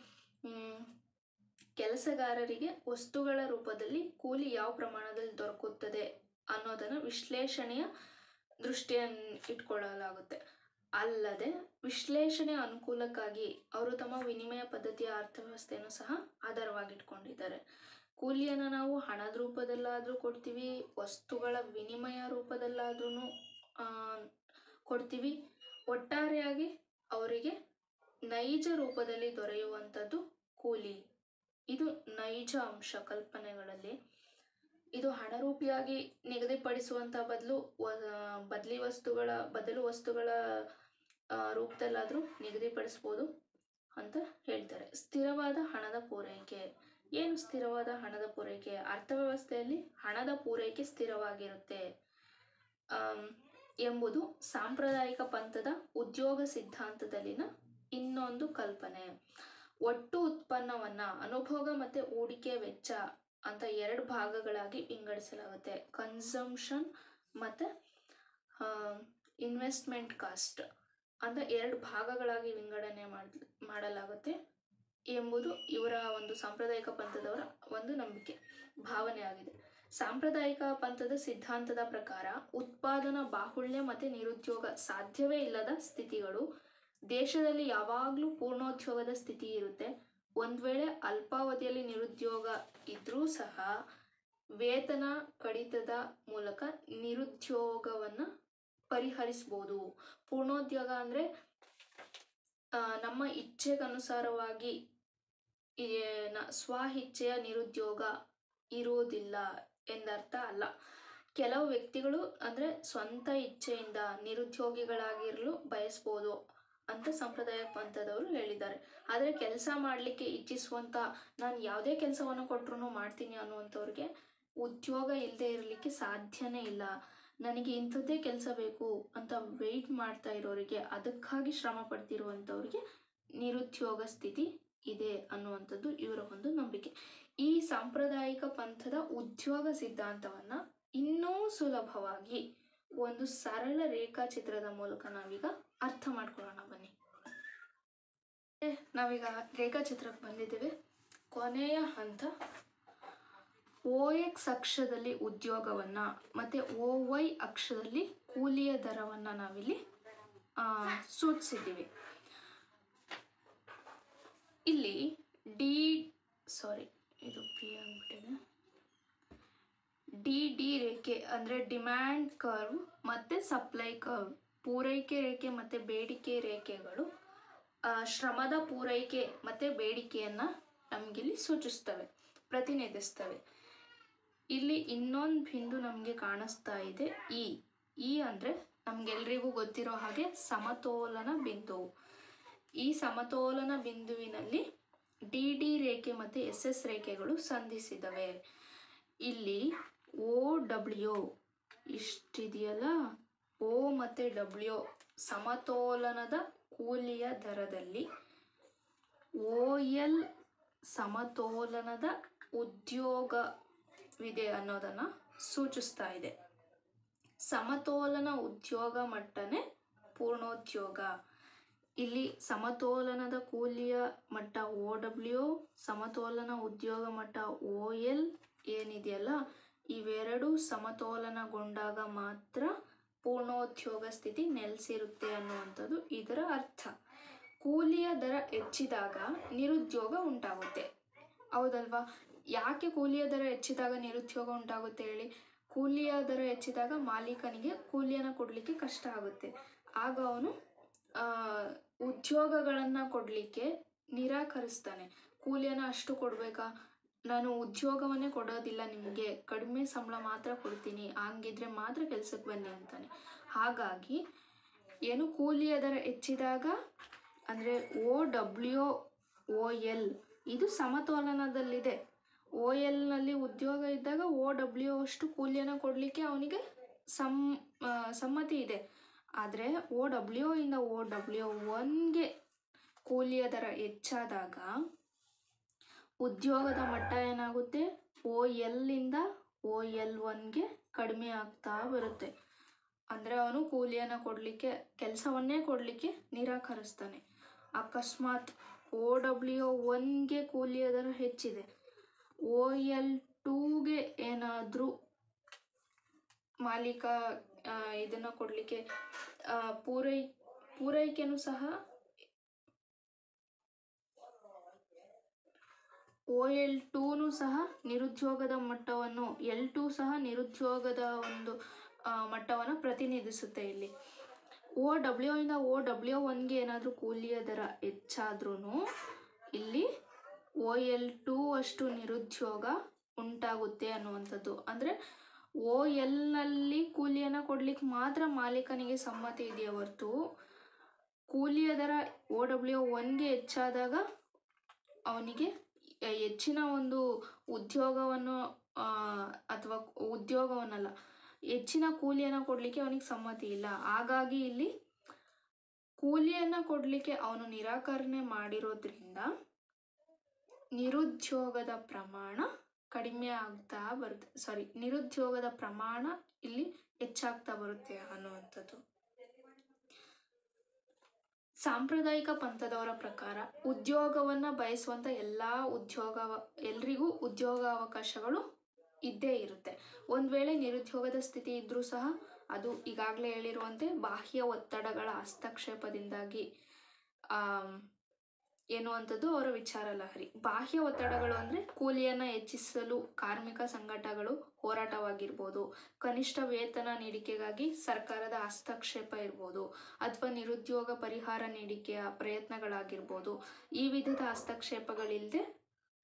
ಕೆಲಸಗಾರರಿಗೆ ವಸ್ತುಗಳ ರೂಪದಲ್ಲಿ ಕೂಲಿ ಯಾವ ಪ್ರಮಾಣದಲ್ಲಿ ದೊರಕುತ್ತದೆ ಅನ್ನೋದನ್ನು ವಿಶ್ಲೇಷಣೆಯ ದೃಷ್ಟಿಯನ್ನು ಇಟ್ಕೊಳ್ಳಲಾಗುತ್ತೆ. ಅಲ್ಲದೆ ವಿಶ್ಲೇಷಣೆಯ ಅನುಕೂಲಕ್ಕಾಗಿ ಅವರು ತಮ್ಮ ವಿನಿಮಯ ಪದ್ಧತಿಯ ಅರ್ಥವ್ಯವಸ್ಥೆಯನ್ನು ಸಹ ಆಧಾರವಾಗಿಟ್ಕೊಂಡಿದ್ದಾರೆ. ಕೂಲಿಯನ್ನು ನಾವು ಹಣದ ರೂಪದಲ್ಲಾದರೂ ಕೊಡ್ತೀವಿ, ವಸ್ತುಗಳ ವಿನಿಮಯ ರೂಪದಲ್ಲಾದ್ರೂ ಕೊಡ್ತೀವಿ. ಒಟ್ಟಾರೆಯಾಗಿ ಅವರಿಗೆ ನೈಜ ರೂಪದಲ್ಲಿ ದೊರೆಯುವಂಥದ್ದು ಕೂಲಿ. ಇದು ನೈಜ ಅಂಶ ಕಲ್ಪನೆಗಳಲ್ಲಿ. ಇದು ಹಣರೂಪಿಯಾಗಿ ನಿಗದಿಪಡಿಸುವಂಥ ಬದಲು ವಸ್ತುಗಳ ರೂಪದಲ್ಲಾದರೂ ನಿಗದಿಪಡಿಸ್ಬೋದು ಅಂತ ಹೇಳ್ತಾರೆ. ಸ್ಥಿರವಾದ ಹಣದ ಪೂರೈಕೆ. ಏನು ಸ್ಥಿರವಾದ ಹಣದ ಪೂರೈಕೆ? ಅರ್ಥವ್ಯವಸ್ಥೆಯಲ್ಲಿ ಹಣದ ಪೂರೈಕೆ ಸ್ಥಿರವಾಗಿರುತ್ತೆ ಎಂಬುದು ಸಾಂಪ್ರದಾಯಿಕ ಪಂಥದ ಉದ್ಯೋಗ ಸಿದ್ಧಾಂತದಲ್ಲಿನ ಇನ್ನೊಂದು ಕಲ್ಪನೆ. ಒಟ್ಟು ಉತ್ಪನ್ನವನ್ನ ಅನುಭೋಗ ಮತ್ತೆ ಹೂಡಿಕೆ ವೆಚ್ಚ ಅಂತ 2 ಭಾಗಗಳಾಗಿ ವಿಂಗಡಿಸಲಾಗುತ್ತೆ. ಕನ್ಸಂಪ್ಷನ್ ಮತ್ತೆ ಇನ್ವೆಸ್ಟ್ಮೆಂಟ್ ಕಾಸ್ಟ್ ಅಂತ 2 ಭಾಗಗಳಾಗಿ ವಿಂಗಡಣೆ ಮಾಡಲಾಗುತ್ತೆ ಎಂಬುದು ಇವರ ಒಂದು ಸಾಂಪ್ರದಾಯಿಕ ಪಂಥದವರ ಒಂದು ನಂಬಿಕೆ, ಭಾವನೆ ಆಗಿದೆ. ಸಾಂಪ್ರದಾಯಿಕ ಪಂಥದ ಸಿದ್ಧಾಂತದ ಪ್ರಕಾರ ಉತ್ಪಾದನಾ ಬಾಹುಳ್ಯ ಮತ್ತೆ ನಿರುದ್ಯೋಗ ಸಾಧ್ಯವೇ ಇಲ್ಲದ ಸ್ಥಿತಿಗಳು. ದೇಶದಲ್ಲಿ ಯಾವಾಗಲೂ ಪೂರ್ಣೋದ್ಯೋಗದ ಸ್ಥಿತಿ ಇರುತ್ತೆ. ಒಂದ್ ವೇಳೆ ಅಲ್ಪಾವಧಿಯಲ್ಲಿ ನಿರುದ್ಯೋಗ ಇದ್ರೂ ಸಹ ವೇತನ ಕಡಿತದ ಮೂಲಕ ನಿರುದ್ಯೋಗವನ್ನ ಪರಿಹರಿಸಬಹುದು. ಪೂರ್ಣೋದ್ಯೋಗ ಅಂದ್ರೆ ನಮ್ಮ ಇಚ್ಛೆಗನುಸಾರವಾಗಿ ಸ್ವ ಇಚ್ಛೆಯ ನಿರುದ್ಯೋಗ ಇರುವುದಿಲ್ಲ ಎಂದರ್ಥ ಅಲ್ಲ. ಕೆಲವು ವ್ಯಕ್ತಿಗಳು ಅಂದ್ರೆ ಸ್ವಂತ ಇಚ್ಛೆಯಿಂದ ನಿರುದ್ಯೋಗಿಗಳಾಗಿರಲು ಬಯಸ್ಬೋದು ಅಂತ ಸಂಪ್ರದಾಯ ಪಂಥದವರು ಹೇಳಿದ್ದಾರೆ. ಆದರೆ ಕೆಲಸ ಮಾಡಲಿಕ್ಕೆ ಇಚ್ಛಿಸುವಂತ, ನಾನು ಯಾವುದೇ ಕೆಲಸವನ್ನು ಕೊಟ್ಟರು ಮಾಡ್ತೀನಿ ಅನ್ನುವಂಥವ್ರಿಗೆ ಉದ್ಯೋಗ ಇಲ್ಲದೆ ಇರಲಿಕ್ಕೆ ಸಾಧ್ಯನೇ ಇಲ್ಲ. ನನಗೆ ಇಂಥದ್ದೇ ಕೆಲಸ ಬೇಕು ಅಂತ ವೆಯ್ಟ್ ಮಾಡ್ತಾ ಇರೋರಿಗೆ, ಅದಕ್ಕಾಗಿ ಶ್ರಮ ಪಡ್ತಿರುವಂಥವ್ರಿಗೆ ನಿರುದ್ಯೋಗ ಸ್ಥಿತಿ ಇದೆ ಅನ್ನುವಂಥದ್ದು ಇವರ ಒಂದು ನಂಬಿಕೆ. ಈ ಸಾಂಪ್ರದಾಯಿಕ ಪಂಥದ ಉದ್ಯೋಗ ಸಿದ್ಧಾಂತವನ್ನ ಇನ್ನೂ ಸುಲಭವಾಗಿ ಒಂದು ಸರಳ ರೇಖಾಚಿತ್ರದ ಮೂಲಕ ನಾವೀಗ ಅರ್ಥ ಮಾಡ್ಕೊಳ್ಳೋಣ ಬನ್ನಿ. ನಾವೀಗ ರೇಖಾಚಿತ್ರಕ್ಕೆ ಬಂದಿದ್ದೇವೆ. ಕೊನೆಯ ಹಂತ OX ಅಕ್ಷದಲ್ಲಿ ಉದ್ಯೋಗವನ್ನ ಮತ್ತೆ OY ಅಕ್ಷದಲ್ಲಿ ಕೂಲಿಯ ದರವನ್ನ ನಾವಿಲ್ಲಿ ಸೂಚಿಸಿದ್ದೀವಿ. ಇಲ್ಲಿ ಡಿ ರೇಖೆ ಅಂದ್ರೆ ಡಿಮ್ಯಾಂಡ್ ಕರ್ವ್ ಮತ್ತೆ ಸಪ್ಲೈ ಕರ್ವ್, ಪೂರೈಕೆ ರೇಖೆ ಮತ್ತೆ ಬೇಡಿಕೆ ರೇಖೆಗಳು ಶ್ರಮದ ಪೂರೈಕೆ ಮತ್ತೆ ಬೇಡಿಕೆಯನ್ನ ನಮ್ಗಿಲ್ಲಿ ಸೂಚಿಸ್ತವೆ, ಪ್ರತಿನಿಧಿಸ್ತವೆ. ಇಲ್ಲಿ ಇನ್ನೊಂದು ಬಿಂದು ನಮ್ಗೆ ಕಾಣಿಸ್ತಾ ಇದೆ, ಇ ಅಂದ್ರೆ ನಮ್ಗೆಲ್ರಿಗೂ ಗೊತ್ತಿರೋ ಹಾಗೆ ಸಮತೋಲನ ಬಿಂದು. ಈ ಸಮತೋಲನ ಬಿಂದುವಿನಲ್ಲಿ ಡಿ ರೇಖೆ ಮತ್ತೆ SS ರೇಖೆಗಳು ಸಂಧಿಸಿದವೆ. ಇಲ್ಲಿ OW ಇಷ್ಟಿದೆಯಲ್ಲ, O ಮತ್ತೆ W ಸಮತೋಲನದ ಕೂಲಿಯ ದರದಲ್ಲಿ, OL ಸಮತೋಲನದ ಉದ್ಯೋಗವಿದೆ ಅನ್ನೋದನ್ನ ಸೂಚಿಸ್ತಾ ಇದೆ. ಸಮತೋಲನ ಉದ್ಯೋಗ ಮಟ್ಟನೇ ಪೂರ್ಣೋದ್ಯೋಗ. ಇಲ್ಲಿ ಸಮತೋಲನದ ಕೂಲಿಯ ಮಟ್ಟ OW, ಸಮತೋಲನ ಉದ್ಯೋಗ ಮಟ್ಟ OL ಏನಿದೆಯಲ್ಲ, ಇವೆರಡೂ ಸಮತೋಲನಗೊಂಡಾಗ ಮಾತ್ರ ಪೂರ್ಣೋದ್ಯೋಗ ಸ್ಥಿತಿ ನೆಲೆಸಿರುತ್ತೆ ಅನ್ನುವಂಥದ್ದು ಇದರ ಅರ್ಥ. ಕೂಲಿಯ ದರ ಹೆಚ್ಚಿದಾಗ ನಿರುದ್ಯೋಗ ಉಂಟಾಗುತ್ತೆ, ಹೌದಲ್ವಾ? ಯಾಕೆ ಕೂಲಿಯ ದರ ಹೆಚ್ಚಿದಾಗ ನಿರುದ್ಯೋಗ ಉಂಟಾಗುತ್ತೆ ಹೇಳಿ? ಕೂಲಿಯ ದರ ಹೆಚ್ಚಿದಾಗ ಮಾಲೀಕನಿಗೆ ಕೂಲಿಯನ್ನು ಕೊಡಲಿಕ್ಕೆ ಕಷ್ಟ ಆಗುತ್ತೆ. ಆಗ ಅವನು ಉದ್ಯೋಗಗಳನ್ನು ಕೊಡಲಿಕ್ಕೆ ನಿರಾಕರಿಸ್ತಾನೆ. ಕೂಲಿಯನ್ನು ಅಷ್ಟು ಕೊಡಬೇಕಾ, ನಾನು ಉದ್ಯೋಗವನ್ನೇ ಕೊಡೋದಿಲ್ಲ, ನಿಮಗೆ ಕಡಿಮೆ ಸಂಬಳ ಮಾತ್ರ ಕೊಡ್ತೀನಿ, ಹಂಗಿದ್ರೆ ಮಾತ್ರ ಕೆಲಸಕ್ಕೆ ಬನ್ನಿ ಅಂತಾನೆ. ಹಾಗಾಗಿ ಏನು, ಕೂಲಿಯ ದರ ಹೆಚ್ಚಿದಾಗ ಅಂದರೆ OW OL ಇದು ಸಮತೋಲನದಲ್ಲಿದೆ. OLನಲ್ಲಿ ಉದ್ಯೋಗ ಇದ್ದಾಗ OW ಅಷ್ಟು ಕೂಲಿಯನ್ನು ಕೊಡಲಿಕ್ಕೆ ಅವನಿಗೆ ಸಮ್ಮತಿ ಇದೆ. ಆದರೆ OW ಇಂದ OW1ಗೆ ಕೂಲಿಯ ದರ ಹೆಚ್ಚಾದಾಗ ಉದ್ಯೋಗದ ಮಟ್ಟ ಏನಾಗುತ್ತೆ, OL ಇಂದ OL1ಗೆ ಕಡಿಮೆ ಆಗ್ತಾ ಬರುತ್ತೆ. ಅಂದರೆ ಅವನು ಕೂಲಿಯನ್ನು ಕೊಡಲಿಕ್ಕೆ, ಕೆಲಸವನ್ನೇ ಕೊಡಲಿಕ್ಕೆ ನಿರಾಕರಿಸ್ತಾನೆ. ಅಕಸ್ಮಾತ್ OW1ಗೆ ಕೂಲಿಯ ದರ ಹೆಚ್ಚಿದೆ, OL2ಗೆ ಏನಾದರೂ ಮಾಲೀಕ ಇದನ್ನು ಕೊಡಲಿಕ್ಕೆ ಪೂರೈಕೆನೂ ಸಹ OL2ನೂ ಸಹ ನಿರುದ್ಯೋಗದ ಮಟ್ಟವನ್ನು, L2 ಸಹ ನಿರುದ್ಯೋಗದ ಒಂದು ಮಟ್ಟವನ್ನು ಪ್ರತಿನಿಧಿಸುತ್ತೆ. ಇಲ್ಲಿ OW ಇಂದ OW1ಗೆ ಏನಾದರೂ ಕೂಲಿಯ ದರ ಹೆಚ್ಚಾದ್ರೂ ಇಲ್ಲಿ OL2 ಅಷ್ಟು ನಿರುದ್ಯೋಗ ಉಂಟಾಗುತ್ತೆ ಅನ್ನುವಂಥದ್ದು. ಅಂದರೆ OL ನಲ್ಲಿ ಕೂಲಿಯನ್ನು ಕೊಡ್ಲಿಕ್ಕೆ ಮಾತ್ರ ಮಾಲೀಕನಿಗೆ ಸಮ್ಮತಿ ಇದೆಯೇ ಹೊರತು ಕೂಲಿಯ ದರ OW1ಗೆ ಹೆಚ್ಚಾದಾಗ ಅವನಿಗೆ ಹೆಚ್ಚಿನ ಒಂದು ಉದ್ಯೋಗವನ್ನು ಅಥವಾ ಉದ್ಯೋಗವನ್ನಲ್ಲ, ಹೆಚ್ಚಿನ ಕೂಲಿಯನ್ನು ಕೊಡಲಿಕ್ಕೆ ಅವನಿಗೆ ಸಮ್ಮತಿ ಇಲ್ಲ. ಹಾಗಾಗಿ ಇಲ್ಲಿ ಕೂಲಿಯನ್ನು ಕೊಡಲಿಕ್ಕೆ ಅವನು ನಿರಾಕರಣೆ ಮಾಡಿರೋದ್ರಿಂದ ನಿರುದ್ಯೋಗದ ಪ್ರಮಾಣ ಕಡಿಮೆ ಆಗ್ತಾ ಬರುತ್ತೆ, ನಿರುದ್ಯೋಗದ ಪ್ರಮಾಣ ಇಲ್ಲಿ ಹೆಚ್ಚಾಗ್ತಾ ಬರುತ್ತೆ ಅನ್ನುವಂಥದ್ದು. ಸಾಂಪ್ರದಾಯಿಕ ಪಂಥದವರ ಪ್ರಕಾರ ಉದ್ಯೋಗವನ್ನು ಬಯಸುವಂಥ ಎಲ್ರಿಗೂ ಉದ್ಯೋಗಾವಕಾಶಗಳು ಇದ್ದೇ ಇರುತ್ತೆ. ಒಂದು ವೇಳೆ ನಿರುದ್ಯೋಗದ ಸ್ಥಿತಿ ಇದ್ರೂ ಸಹ ಅದು ಈಗಾಗಲೇ ಹೇಳಿರುವಂತೆ ಬಾಹ್ಯ ಒತ್ತಡಗಳ ಹಸ್ತಕ್ಷೇಪದಿಂದಾಗಿ ಎನ್ನುವಂಥದ್ದು ಅವರ ವಿಚಾರ ಲಹರಿ. ಬಾಹ್ಯ ಒತ್ತಡಗಳು ಅಂದರೆ ಕೂಲಿಯನ್ನು ಹೆಚ್ಚಿಸಲು ಕಾರ್ಮಿಕ ಸಂಘಟನೆಗಳು ಹೋರಾಟವಾಗಿರ್ಬೋದು, ಕನಿಷ್ಠ ವೇತನ ನೀಡಿಕೆಗಾಗಿ ಸರ್ಕಾರದ ಹಸ್ತಕ್ಷೇಪ ಇರ್ಬೋದು, ಅಥವಾ ನಿರುದ್ಯೋಗ ಪರಿಹಾರ ನೀಡಿಕೆಯ ಪ್ರಯತ್ನಗಳಾಗಿರ್ಬೋದು. ಈ ವಿಧದ ಹಸ್ತಕ್ಷೇಪಗಳಿಲ್ಲದೆ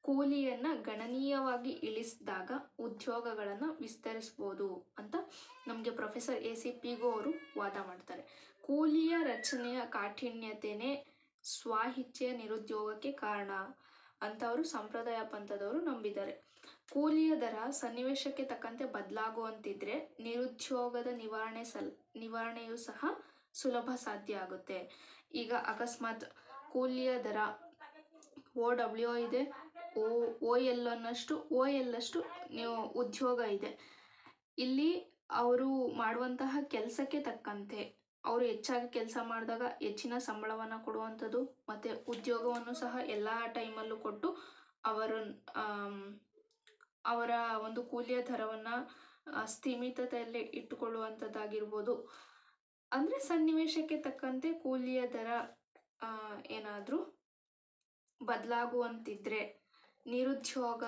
ಕೂಲಿಯನ್ನು ಗಣನೀಯವಾಗಿ ಇಳಿಸಿದಾಗ ಉದ್ಯೋಗಗಳನ್ನು ವಿಸ್ತರಿಸ್ಬೋದು ಅಂತ ನಮಗೆ ಪ್ರೊಫೆಸರ್ AC ಪಿಗೋ ಅವರು ವಾದ ಮಾಡ್ತಾರೆ. ಕೂಲಿಯ ರಚನೆಯ ಕಾಠಿಣ್ಯತೆಯೇ ಸ್ವಇಚ್ಛೆಯ ನಿರುದ್ಯೋಗಕ್ಕೆ ಕಾರಣ ಅಂತ ಅವರು ಸಂಪ್ರದಾಯ ಪಂಥದವರು ನಂಬಿದ್ದಾರೆ. ಕೂಲಿಯ ದರ ಸನ್ನಿವೇಶಕ್ಕೆ ತಕ್ಕಂತೆ ಬದಲಾಗುವಂತಿದ್ರೆ ನಿರುದ್ಯೋಗದ ನಿವಾರಣೆಯೂ ಸಹ ಸುಲಭ ಸಾಧ್ಯ ಆಗುತ್ತೆ. ಈಗ ಅಕಸ್ಮಾತ್ ಕೂಲಿಯ ದರ OW ಇದೆ, OL ಅಷ್ಟು ನೀವು ಉದ್ಯೋಗ ಇದೆ. ಇಲ್ಲಿ ಅವರು ಮಾಡುವಂತಹ ಕೆಲಸಕ್ಕೆ ತಕ್ಕಂತೆ ಅವರು ಹೆಚ್ಚಾಗಿ ಕೆಲಸ ಮಾಡಿದಾಗ ಹೆಚ್ಚಿನ ಸಂಬಳವನ್ನು ಕೊಡುವಂಥದ್ದು ಮತ್ತು ಉದ್ಯೋಗವನ್ನು ಸಹ ಎಲ್ಲ ಟೈಮಲ್ಲೂ ಕೊಟ್ಟು ಅವರ ಒಂದು ಕೂಲಿಯ ದರವನ್ನು ಸ್ಥಿಮಿತತೆಯಲ್ಲಿ ಇಟ್ಟುಕೊಳ್ಳುವಂಥದ್ದಾಗಿರ್ಬೋದು. ಅಂದರೆ ಸನ್ನಿವೇಶಕ್ಕೆ ತಕ್ಕಂತೆ ಕೂಲಿಯ ದರ ಏನಾದರೂ ಬದಲಾಗುವಂತಿದ್ರೆ ನಿರುದ್ಯೋಗ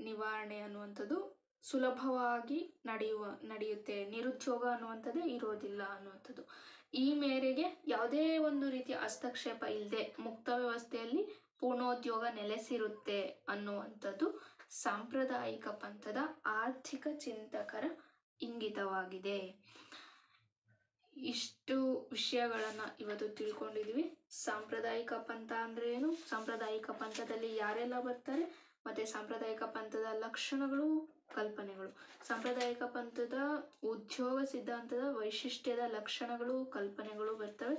ನಿವಾರಣೆ ಅನ್ನುವಂಥದ್ದು ಸುಲಭವಾಗಿ ನಡೆಯುತ್ತೆ, ನಿರುದ್ಯೋಗ ಅನ್ನುವಂಥದ್ದೇ ಇರೋದಿಲ್ಲ ಅನ್ನುವಂಥದ್ದು. ಈ ಮೇರೆಗೆ ಯಾವುದೇ ಒಂದು ರೀತಿಯ ಹಸ್ತಕ್ಷೇಪ ಇಲ್ಲದೆ ಮುಕ್ತ ವ್ಯವಸ್ಥೆಯಲ್ಲಿ ಪೂರ್ಣೋದ್ಯೋಗ ನೆಲೆಸಿರುತ್ತೆ ಅನ್ನುವಂಥದ್ದು ಸಾಂಪ್ರದಾಯಿಕ ಪಂಥದ ಆರ್ಥಿಕ ಚಿಂತಕರ ಇಂಗಿತವಾಗಿದೆ. ಇಷ್ಟು ವಿಷಯಗಳನ್ನು ಇವತ್ತು ತಿಳ್ಕೊಂಡಿದ್ವಿ. ಸಾಂಪ್ರದಾಯಿಕ ಪಂಥ ಅಂದರೆ ಏನು, ಸಾಂಪ್ರದಾಯಿಕ ಪಂಥದಲ್ಲಿ ಯಾರೆಲ್ಲ ಬರ್ತಾರೆ, ಮತ್ತು ಸಾಂಪ್ರದಾಯಿಕ ಪಂಥದ ಲಕ್ಷಣಗಳು, ಕಲ್ಪನೆಗಳು, ಸಾಂಪ್ರದಾಯಿಕ ಪಂಥದ ಉದ್ಯೋಗ ಸಿದ್ಧಾಂತದ ವೈಶಿಷ್ಟ್ಯದ ಲಕ್ಷಣಗಳು, ಕಲ್ಪನೆಗಳು ಬರ್ತವೆ.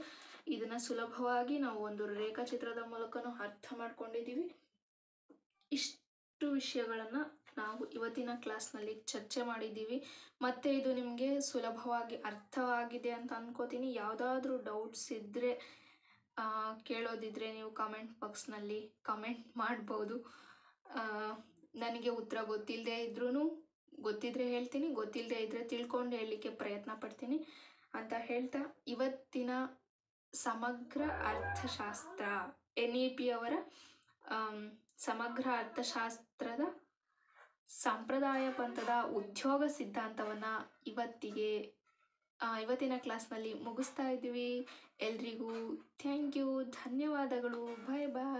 ಇದನ್ನು ಸುಲಭವಾಗಿ ನಾವು ಒಂದು ರೇಖಾಚಿತ್ರದ ಮೂಲಕನೂ ಅರ್ಥ ಮಾಡ್ಕೊಂಡಿದ್ದೀವಿ. ಇಷ್ಟು ವಿಷಯಗಳನ್ನು ನಾವು ಇವತ್ತಿನ ಕ್ಲಾಸ್ನಲ್ಲಿ ಚರ್ಚೆ ಮಾಡಿದ್ದೀವಿ. ಮತ್ತು ಇದು ನಿಮಗೆ ಸುಲಭವಾಗಿ ಅರ್ಥವಾಗಿದೆ ಅಂತ ಅಂದ್ಕೋತೀನಿ. ಯಾವುದಾದ್ರೂ ಡೌಟ್ಸ್ ಇದ್ದರೆ ಕೇಳೋದಿದ್ರೆ ನೀವು ಕಾಮೆಂಟ್ ಬಾಕ್ಸ್ನಲ್ಲಿ ಕಮೆಂಟ್ ಮಾಡ್ಬೋದು. ನನಗೆ ಉತ್ತರ ಗೊತ್ತಿದ್ರೆ ಹೇಳ್ತೀನಿ, ಗೊತ್ತಿಲ್ಲದೆ ಇದ್ದರೆ ತಿಳ್ಕೊಂಡು ಹೇಳಲಿಕ್ಕೆ ಪ್ರಯತ್ನ ಪಡ್ತೀನಿ ಅಂತ ಹೇಳ್ತಾ, ಇವತ್ತಿನ ಸಮಗ್ರ ಅರ್ಥಶಾಸ್ತ್ರ NEP ಅವರ ಸಮಗ್ರ ಅರ್ಥಶಾಸ್ತ್ರದ ಸಂಪ್ರದಾಯ ಪಂಥದ ಉದ್ಯೋಗ ಸಿದ್ಧಾಂತವನ್ನು ಇವತ್ತಿನ ಕ್ಲಾಸ್ನಲ್ಲಿ ಮುಗಿಸ್ತಾ ಇದ್ದೀವಿ. ಎಲ್ರಿಗೂ ಥ್ಯಾಂಕ್ ಯು, ಧನ್ಯವಾದಗಳು, ಬಾಯ್ ಬಾಯ್.